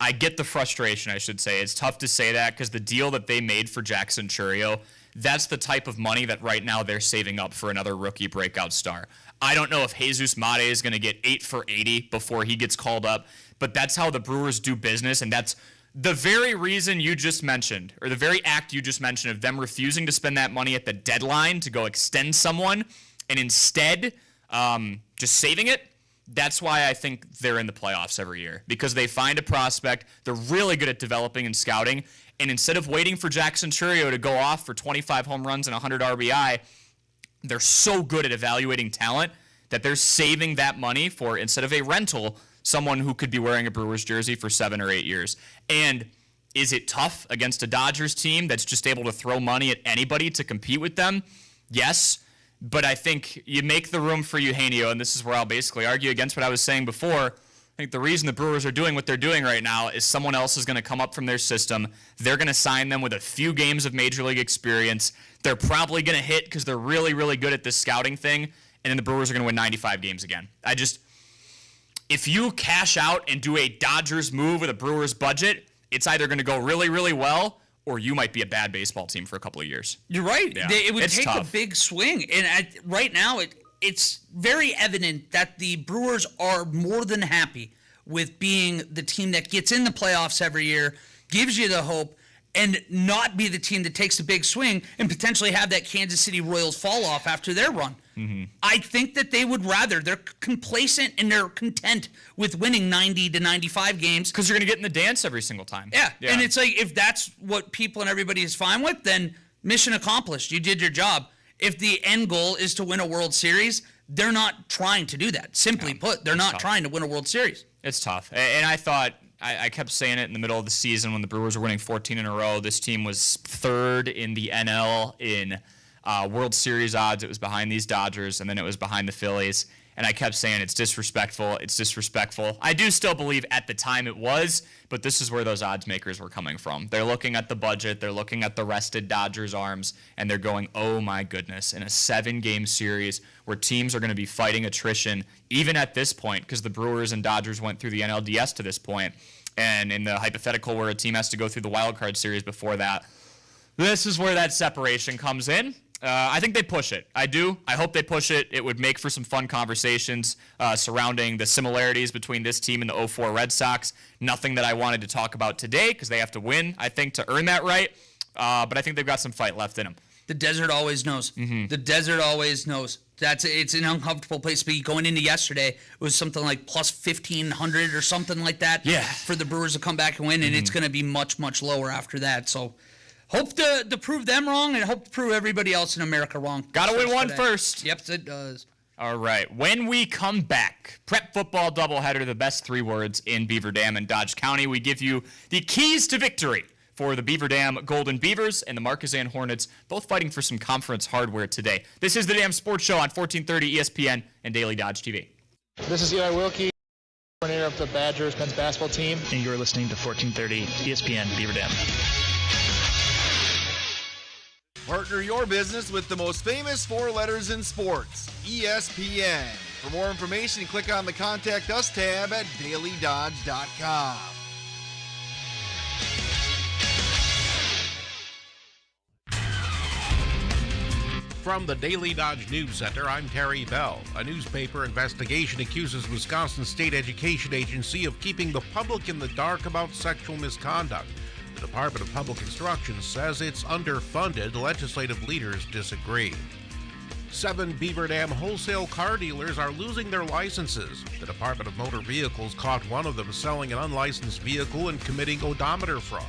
I get the frustration, I should say. It's tough to say that because the deal that they made for Jackson Chourio, that's the type of money that right now they're saving up for another rookie breakout star. I don't know if Jesus Mate is going to get 8 for 80 before he gets called up, but that's how the Brewers do business, and that's the very reason you just mentioned, or the very act you just mentioned of them refusing to spend that money at the deadline to go extend someone and instead just saving it. That's why I think they're in the playoffs every year, because they find a prospect, they're really good at developing and scouting, and instead of waiting for Jackson Chourio to go off for 25 home runs and 100 RBI, they're so good at evaluating talent that they're saving that money for, instead of a rental, someone who could be wearing a Brewers jersey for 7 or 8 years. And is it tough against a Dodgers team that's just able to throw money at anybody to compete with them? Yes. But I think you make the room for Eugenio, and this is where I'll basically argue against what I was saying before. I think the reason the Brewers are doing what they're doing right now is someone else is going to come up from their system. They're going to sign them with a few games of Major League experience. They're probably going to hit because they're really, really good at this scouting thing, and then the Brewers are going to win 95 games again. If you cash out and do a Dodgers move with a Brewers budget, it's either going to go really, really well, or you might be a bad baseball team for a couple of years. You're right. Yeah. It would It's take tough. a big swing. And right now, it's very evident that the Brewers are more than happy with being the team that gets in the playoffs every year, gives you the hope, and not be the team that takes the big swing and potentially have that Kansas City Royals fall off after their run. Mm-hmm. I think that they would rather. They're complacent and they're content with winning 90 to 95 games. Because you're going to get in the dance every single time. Yeah, and it's like, if that's what people and everybody is fine with, then mission accomplished. You did your job. If the end goal is to win a World Series, they're not trying to do that. Simply put, they're not trying to win a World Series. It's tough. And I thought, I kept saying it in the middle of the season when the Brewers were winning 14 in a row. This team was third in the NL in World Series odds. It was behind these Dodgers, and then it was behind the Phillies. And I kept saying, it's disrespectful. It's disrespectful. I do still believe at the time it was, but this is where those odds makers were coming from. They're looking at the budget. They're looking at the rested Dodgers arms, and they're going, oh, my goodness, in a 7-game series where teams are going to be fighting attrition, even at this point, because the Brewers and Dodgers went through the NLDS to this point, and in the hypothetical where a team has to go through the wild card series before that, this is where that separation comes in. I think they push it. I do. I hope they push it. It would make for some fun conversations surrounding the similarities between this team and the 2004 Red Sox. Nothing that I wanted to talk about today because they have to win, I think, to earn that right. But I think they've got some fight left in them. The desert always knows. Mm-hmm. The desert always knows. It's an uncomfortable place to be. Going into yesterday, it was something like plus 1,500 or something like that. Yeah. For the Brewers to come back and win, and it's going to be much, much lower after that. So hope to prove them wrong, and hope to prove everybody else in America wrong. Got to win one today. first. Yep, it does. All right. When we come back, prep football doubleheader, the best 3 words in Beaver Dam and Dodge County. We give you the keys to victory for the Beaver Dam Golden Beavers and the Markesan Hornets, both fighting for some conference hardware today. This is the Dam Sports Show on 1430 ESPN and Daily Dodge TV. This is Eli Wilkie, coordinator of the Badgers men's basketball team. And you're listening to 1430 ESPN Beaver Dam. Partner your business with the most famous 4 letters in sports, ESPN. For more information, click on the Contact Us tab at dailydodge.com. From the Daily Dodge News Center, I'm Terry Bell. A newspaper investigation accuses Wisconsin State Education Agency of keeping the public in the dark about sexual misconduct. The Department of Public Instruction says it's underfunded. Legislative leaders disagree. 7 Beaver Dam wholesale car dealers are losing their licenses. The Department of Motor Vehicles caught one of them selling an unlicensed vehicle and committing odometer fraud.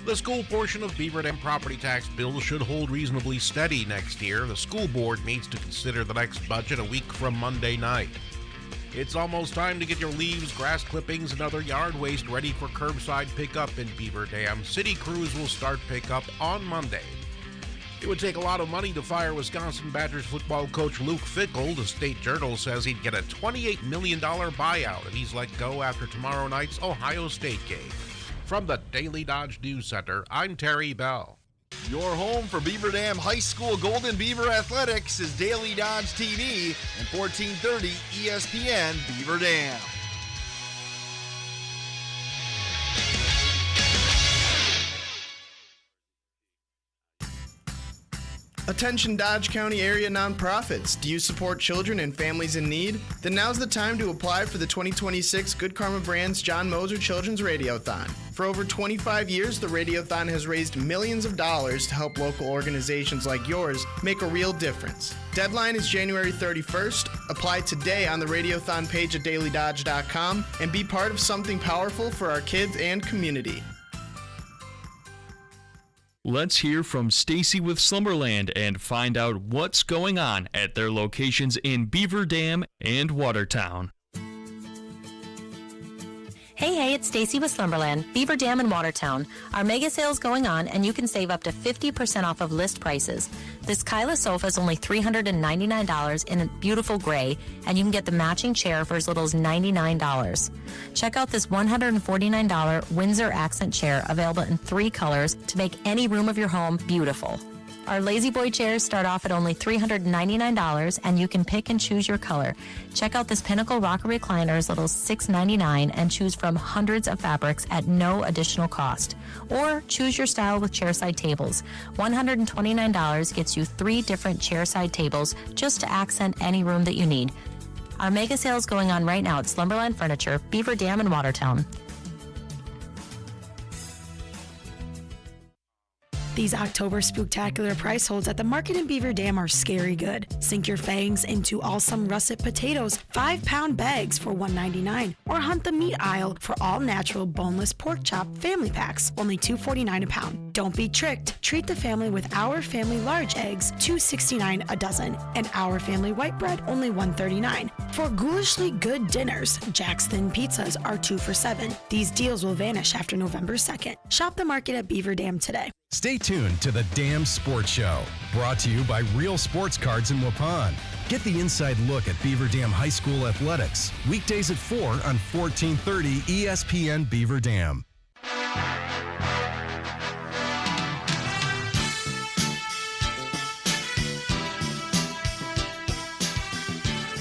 The school portion of Beaver Dam property tax bill should hold reasonably steady next year. The school board meets to consider the next budget a week from Monday night. It's almost time to get your leaves, grass clippings, and other yard waste ready for curbside pickup in Beaver Dam. City crews will start pickup on Monday. It would take a lot of money to fire Wisconsin Badgers football coach Luke Fickell. The State Journal says he'd get a $28 million buyout if he's let go after tomorrow night's Ohio State game. From the Daily Dodge News Center, I'm Terry Bell. Your home for Beaver Dam High School Golden Beaver Athletics is Daily Dodge TV and 1430 ESPN Beaver Dam. Attention Dodge County area nonprofits. Do you support children and families in need? Then now's the time to apply for the 2026 Good Karma Brands John Moser Children's Radiothon. For over 25 years, the Radiothon has raised millions of dollars to help local organizations like yours make a real difference. Deadline is January 31st. Apply today on the Radiothon page at dailydodge.com and be part of something powerful for our kids and community. Let's hear from Stacy with Slumberland and find out what's going on at their locations in Beaver Dam and Watertown. Hey, it's Stacy with Slumberland, Beaver Dam in Watertown. Our mega sale's going on, and you can save up to 50% off of list prices. This Kyla sofa is only $399 in a beautiful gray, and you can get the matching chair for as little as $99. Check out this $149 Windsor accent chair available in 3 colors to make any room of your home beautiful. Our Lazy Boy chairs start off at only $399, and you can pick and choose your color. Check out this Pinnacle Rocker Recliner as little as $699 and choose from hundreds of fabrics at no additional cost. Or choose your style with chairside tables. $129 gets you 3 different chairside tables just to accent any room that you need. Our mega sale is going on right now at Slumberland Furniture, Beaver Dam in Watertown. These October spooktacular price holds at the market in Beaver Dam are scary good. Sink your fangs into awesome russet potatoes, 5-pound bags for $1.99, or hunt the meat aisle for all natural boneless pork chop family packs, only $2.49 a pound. Don't be tricked. Treat the family with Our Family large eggs, $2.69 a dozen, and Our Family white bread, only $1.39. For ghoulishly good dinners, Jack's Thin Pizzas are 2 for $7. These deals will vanish after November 2nd. Shop the market at Beaver Dam today. Stay tuned to the Dam Sports Show, brought to you by Real Sports Cards in Waupun. Get the inside look at Beaver Dam High School athletics, weekdays at 4 on 1430 ESPN Beaver Dam.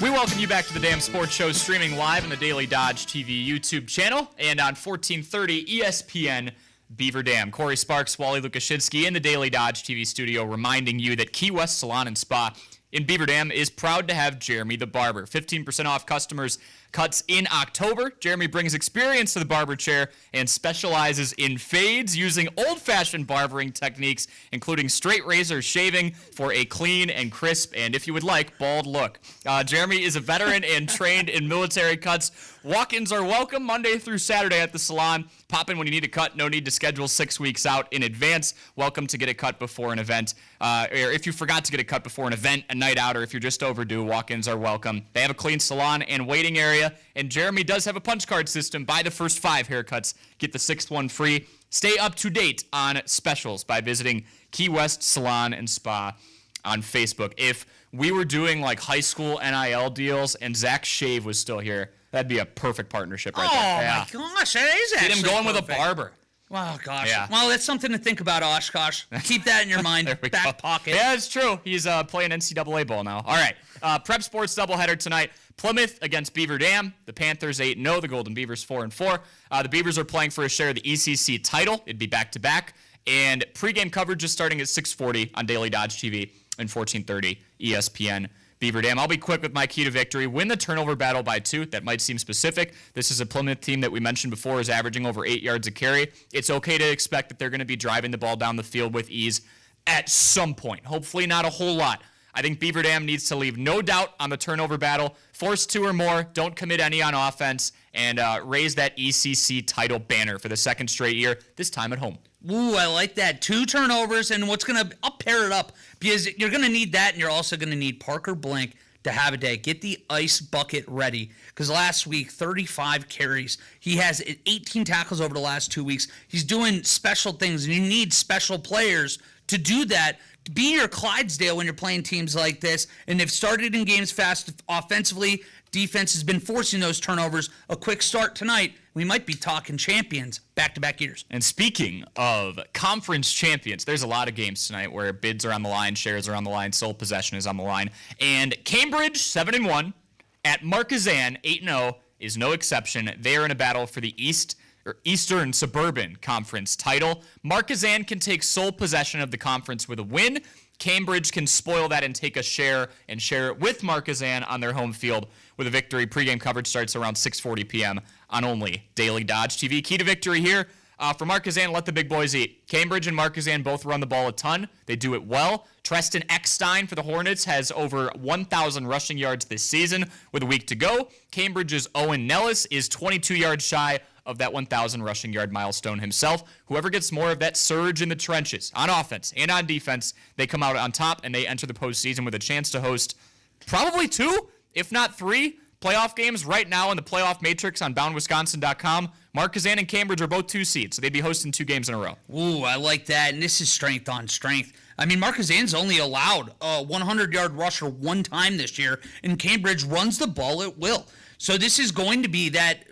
We welcome you back to the Dam Sports Show, streaming live on the Daily Dodge TV YouTube channel and on 1430 ESPN Beaver Dam. Corey Sparks, Wally Lukashinsky in the Daily Dodge TV studio, reminding you that Key West Salon and Spa in Beaver Dam is proud to have Jeremy the Barber. 15% off customers' cuts in October. Jeremy brings experience to the barber chair and specializes in fades using old-fashioned barbering techniques, including straight razor shaving for a clean and crisp and, if you would like, bald look. Jeremy is a veteran and trained in military cuts. Walk-ins are welcome Monday through Saturday at the salon. Pop in when you need a cut. No need to schedule 6 weeks out in advance. Welcome to get a cut before an event. Or if you forgot to get a cut before an event, a night out, or if you're just overdue, walk-ins are welcome. They have a clean salon and waiting area. And Jeremy does have a punch card system. Buy the first 5 haircuts, get the 6th one free. Stay up to date on specials by visiting Key West Salon and Spa on Facebook. If we were doing like high school NIL deals and Zach Shave was still here, that'd be a perfect partnership right there. Oh, my gosh, that is actually Get him going perfect. with a barber. Oh, gosh. Yeah. Well, that's something to think about, Oshkosh. Keep that in your mind, back pocket. Yeah, it's true. He's playing NCAA ball now. All right. Prep Sports doubleheader tonight. Plymouth against Beaver Dam. The Panthers 8-0. The Golden Beavers 4-4. The Beavers are playing for a share of the ECC title. It'd be back-to-back. And pregame coverage is starting at 6:40 on Daily Dodge TV and 1430 ESPN Beaver Dam. I'll be quick with my key to victory. Win the turnover battle by 2. That might seem specific. This is a Plymouth team that we mentioned before is averaging over 8 yards a carry. It's okay to expect that they're going to be driving the ball down the field with ease at some point. Hopefully not a whole lot. I think Beaver Dam needs to leave no doubt on the turnover battle. Force 2 or more. Don't commit any on offense. And raise that ECC title banner for the 2nd straight year, this time at home. Ooh, I like that. 2 turnovers, and I'll pair it up because you're going to need that, and you're also going to need Parker Blank to have a day. Get the ice bucket ready because last week, 35 carries. He has 18 tackles over the last 2 weeks. He's doing special things, and you need special players to do that. Be your Clydesdale when you're playing teams like this, and they've started in games fast offensively. Defense has been forcing those turnovers. A quick start tonight, we might be talking champions back-to-back years. And speaking of conference champions, there's a lot of games tonight where bids are on the line, shares are on the line, sole possession is on the line. And Cambridge, 7-1, at Markesan, 8-0, is no exception. They are in a battle for the Eastern Suburban Conference title. Markesan can take sole possession of the conference with a win. Cambridge can spoil that and take a share and share it with Markesan on their home field with a victory. Pre-game coverage starts around 6:40 p.m. on only Daily Dodge TV. Key to victory here for Markesan, let the big boys eat. Cambridge and Markesan both run the ball a ton. They do it well. Treston Eckstein for the Hornets has over 1,000 rushing yards this season with a week to go. Cambridge's Owen Nellis is 22 yards shy of that 1,000 rushing yard milestone himself. Whoever gets more of that surge in the trenches on offense and on defense, they come out on top and they enter the postseason with a chance to host probably 2, if not 3, Playoff games right now in the playoff matrix on boundwisconsin.com. Markesan and Cambridge are both 2 seeds, so they'd be hosting 2 games in a row. Ooh, I like that. And this is strength on strength. I mean, Markesan's only allowed a 100-yard rusher 1 time this year, and Cambridge runs the ball at will. So this is going to be that,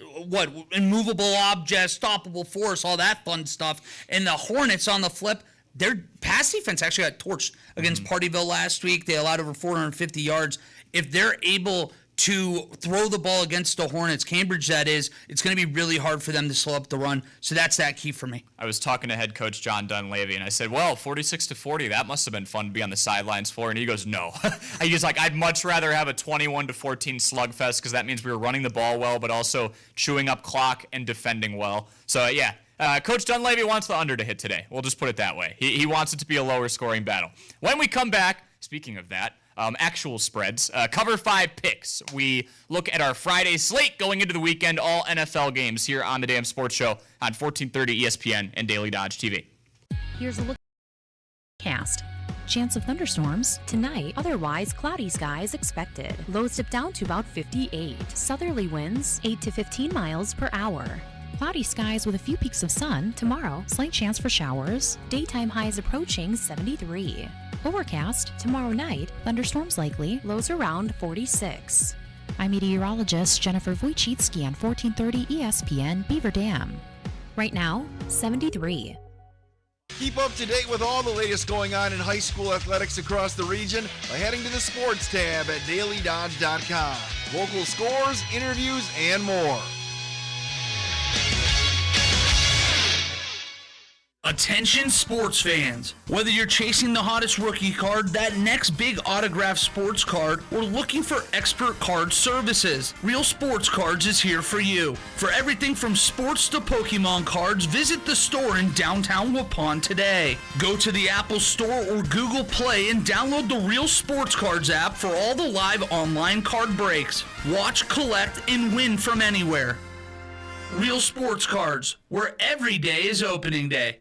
immovable object, stoppable force, all that fun stuff. And the Hornets on the flip, their pass defense actually got torched against Partyville last week. They allowed over 450 yards. If they're able to throw the ball against the Hornets, Cambridge that is, it's going to be really hard for them to slow up the run. So that's that key for me. I was talking to head coach John Dunleavy, and I said, well, 46-40, that must have been fun to be on the sidelines for. And he goes, no. He was like, I'd much rather have a 21-14 slugfest because that means we were running the ball well, but also chewing up clock and defending well. So, yeah. Coach Dunleavy wants the under to hit today. We'll just put it that way. He wants it to be a lower scoring battle. When we come back, speaking of that, actual spreads, cover 5 picks. We look at our Friday slate going into the weekend, all NFL games here on the Damn Sports Show on 1430 ESPN and Daily Dodge TV. Here's a look. Cast. Chance of thunderstorms tonight, otherwise cloudy skies expected. Lows dip down to about 58. Southerly winds 8 to 15 miles per hour. Cloudy skies with a few peaks of sun tomorrow. Slight chance for showers. Daytime highs approaching 73. Overcast tomorrow night. Thunderstorms likely. Lows around 46. I'm meteorologist Jennifer Wojcicki on 1430 ESPN Beaver Dam. Right now, 73. Keep up to date with all the latest going on in high school athletics across the region by heading to the sports tab at dailydodge.com. Local scores, interviews, and more. Attention sports fans. Whether you're chasing the hottest rookie card, that next big autographed sports card, or looking for expert card services, Real Sports Cards is here for you. For everything from sports to Pokemon cards, visit the store in downtown Waupun today. Go to the Apple Store or Google Play and download the Real Sports Cards app for all the live online card breaks. Watch, collect, and win from anywhere. Real Sports Cards, where every day is opening day.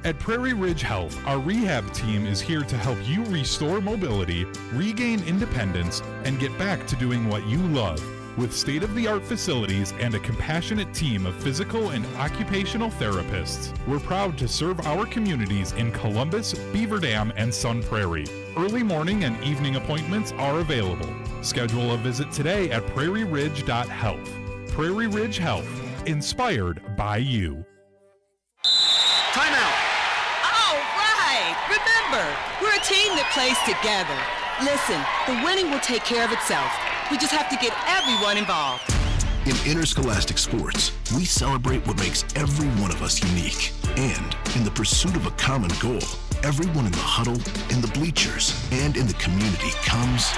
At Prairie Ridge Health, our rehab team is here to help you restore mobility, regain independence, and get back to doing what you love. With state-of-the-art facilities and a compassionate team of physical and occupational therapists, we're proud to serve our communities in Columbus, Beaver Dam, and Sun Prairie. Early morning and evening appointments are available. Schedule a visit today at prairieridge.health. Prairie Ridge Health, inspired by you. Timeout. Remember, we're a team that plays together. Listen, the winning will take care of itself. We just have to get everyone involved. In interscholastic sports, we celebrate what makes every one of us unique. And in the pursuit of a common goal, everyone in the huddle, in the bleachers, and in the community comes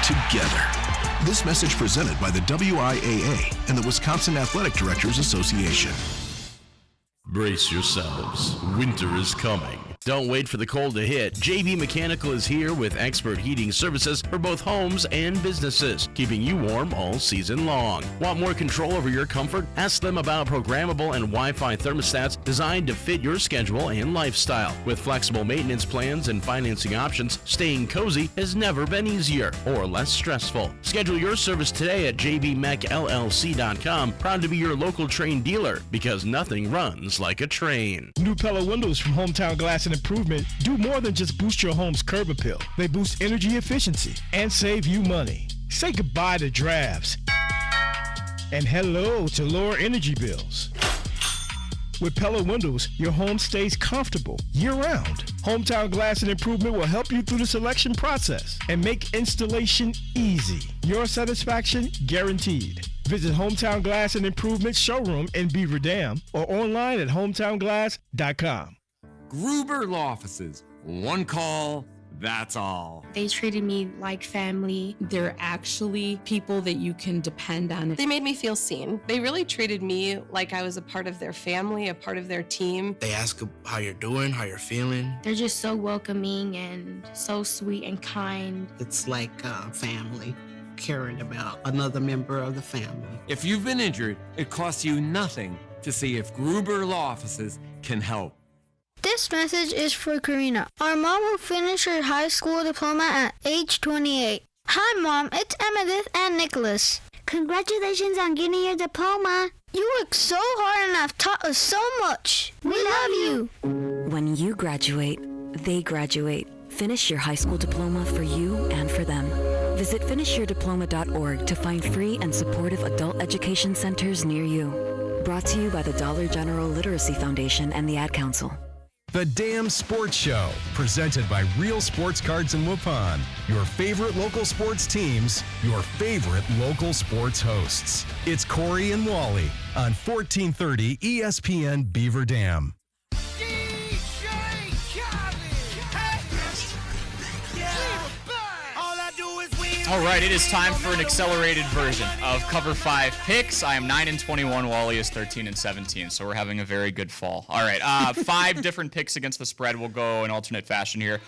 together. This message presented by the WIAA and the Wisconsin Athletic Directors Association. Brace yourselves. Winter is coming. Don't wait for the cold to hit. JB Mechanical is here with expert heating services for both homes and businesses, keeping you warm all season long. Want more control over your comfort? Ask them about programmable and Wi-Fi thermostats designed to fit your schedule and lifestyle. With flexible maintenance plans and financing options, staying cozy has never been easier or less stressful. Schedule your service today at jbmechllc.com. Proud to be your local Train dealer, because nothing runs like a train. New Pella windows from Hometown Glass and Improvement do more than just boost your home's curb appeal. They boost energy efficiency and save you money. Say goodbye to drafts and hello to lower energy bills. With Pella windows, your home stays comfortable year-round. Hometown Glass and Improvement will help you through the selection process and make installation easy. Your satisfaction guaranteed. Visit Hometown Glass and Improvement showroom in Beaver Dam or online at hometownglass.com. Gruber Law Offices. One call, that's all. They treated me like family. They're actually people that you can depend on. They made me feel seen. They really treated me like I was a part of their family, a part of their team. They ask how you're doing, how you're feeling. They're just so welcoming and so sweet and kind. It's like family, caring about another member of the family. If you've been injured, it costs you nothing to see if Gruber Law Offices can help. This message is for Karina, our mom who finished her high school diploma at age 28. Hi, Mom. It's Emmeline and Nicholas. Congratulations on getting your diploma. You worked so hard and have taught us so much. We love you. When you graduate, they graduate. Finish your high school diploma for you and for them. Visit finishyourdiploma.org to find free and supportive adult education centers near you. Brought to you by the Dollar General Literacy Foundation and the Ad Council. The Dam Sports Show, presented by Real Sports Cards in Waupun. Your favorite local sports teams, your favorite local sports hosts. It's Corey and Wally on 1430 ESPN Beaver Dam. All right, it is time for an accelerated version of Cover 5 picks. I am 9-21. Wally is 13-17, so we're having a very good fall. All right, 5 different picks against the spread. We'll go in alternate fashion here.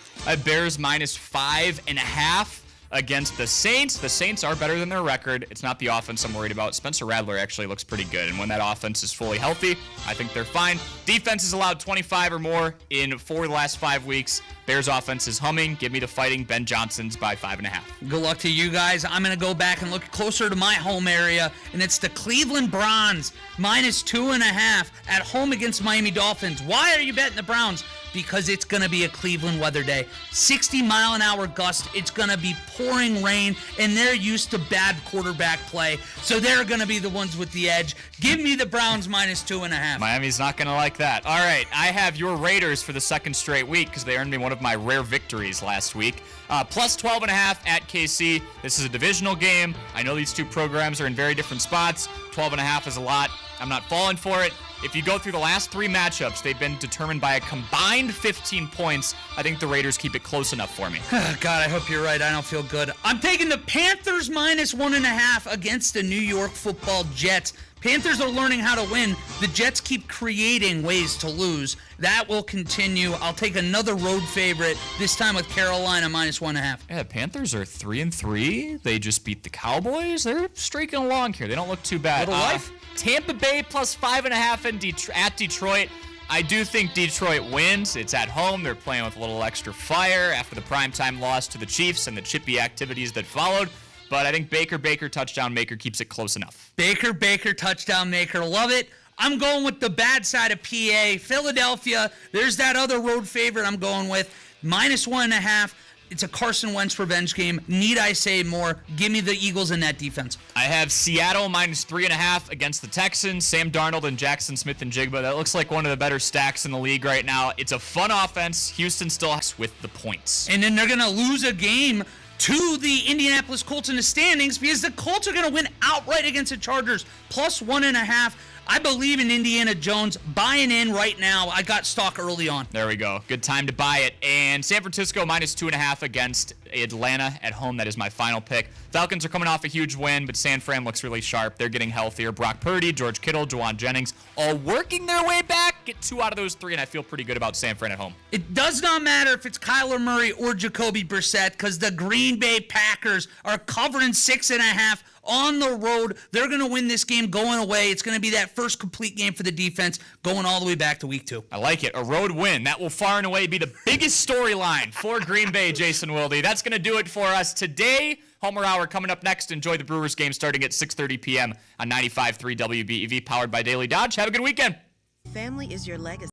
Bears minus 5.5 against the Saints. The Saints are better than their record. It's not the offense I'm worried about. Spencer Rattler actually looks pretty good, and when that offense is fully healthy, I think they're fine. Defense has allowed 25 or more in 4 of the last 5 weeks. Bears offense is humming. Give me the Fighting Ben Johnsons by 5.5. Good luck to you guys. I'm going to go back and look closer to my home area, and it's the Cleveland Browns minus 2.5 at home against Miami Dolphins. Why are you betting the Browns? Because it's going to be a Cleveland weather day. 60-mile-an-hour gust. It's going to be pouring rain, and they're used to bad quarterback play, so they're going to be the ones with the edge. Give me the Browns minus 2.5. Miami's not going to like that. All right, I have your Raiders for the second straight week because they earned me one of my rare victories last week. Plus 12.5 at KC. This is a divisional game. I know these two programs are in very different spots. 12.5 is a lot. I'm not falling for it. If you go through the last 3 matchups, they've been determined by a combined 15 points. I think the Raiders keep it close enough for me. God, I hope you're right. I don't feel good. I'm taking the Panthers minus 1.5 against the New York Football Jets. Panthers are learning how to win. The Jets keep creating ways to lose. That will continue. I'll take another road favorite, this time with Carolina minus 1.5. Yeah, the Panthers are 3-3. They just beat the Cowboys. They're streaking along here. They don't look too bad. Little life? Tampa Bay plus 5.5 at Detroit. I do think Detroit wins. It's at home. They're playing with a little extra fire after the primetime loss to the Chiefs and the chippy activities that followed. But I think Baker, touchdown maker, keeps it close enough. Baker, touchdown maker. Love it. I'm going with the bad side of PA. Philadelphia, there's that other road favorite I'm going with. Minus 1.5. It's a Carson Wentz revenge game. Need I say more? Give me the Eagles in that defense. I have Seattle minus 3.5 against the Texans. Sam Darnold and Jackson Smith-Njigba. That looks like one of the better stacks in the league right now. It's a fun offense. Houston still has with the points. And then they're going to lose a game to the Indianapolis Colts in the standings because the Colts are going to win outright against the Chargers. Plus 1.5. I believe in Indiana Jones. Buying in right now. I got stock early on. There we go. Good time to buy it. And San Francisco minus 2.5 against Atlanta at home. That is my final pick. Falcons are coming off a huge win, but San Fran looks really sharp. They're getting healthier. Brock Purdy, George Kittle, Juwan Jennings, all working their way back. Get 2 out of those 3, and I feel pretty good about San Fran at home. It does not matter if it's Kyler Murray or Jacoby Brissett because the Green Bay Packers are covering 6.5 on the road. They're going to win this game going away. It's going to be that first complete game for the defense going all the way back to week 2. I like it. A road win. That will far and away be the biggest storyline for Green Bay, Jason Wilde. That's going to do it for us today. Homer Hour coming up next. Enjoy the Brewers game starting at 6:30 p.m. on 95.3 WBEV, powered by Daily Dodge. Have a good weekend. Family is your legacy.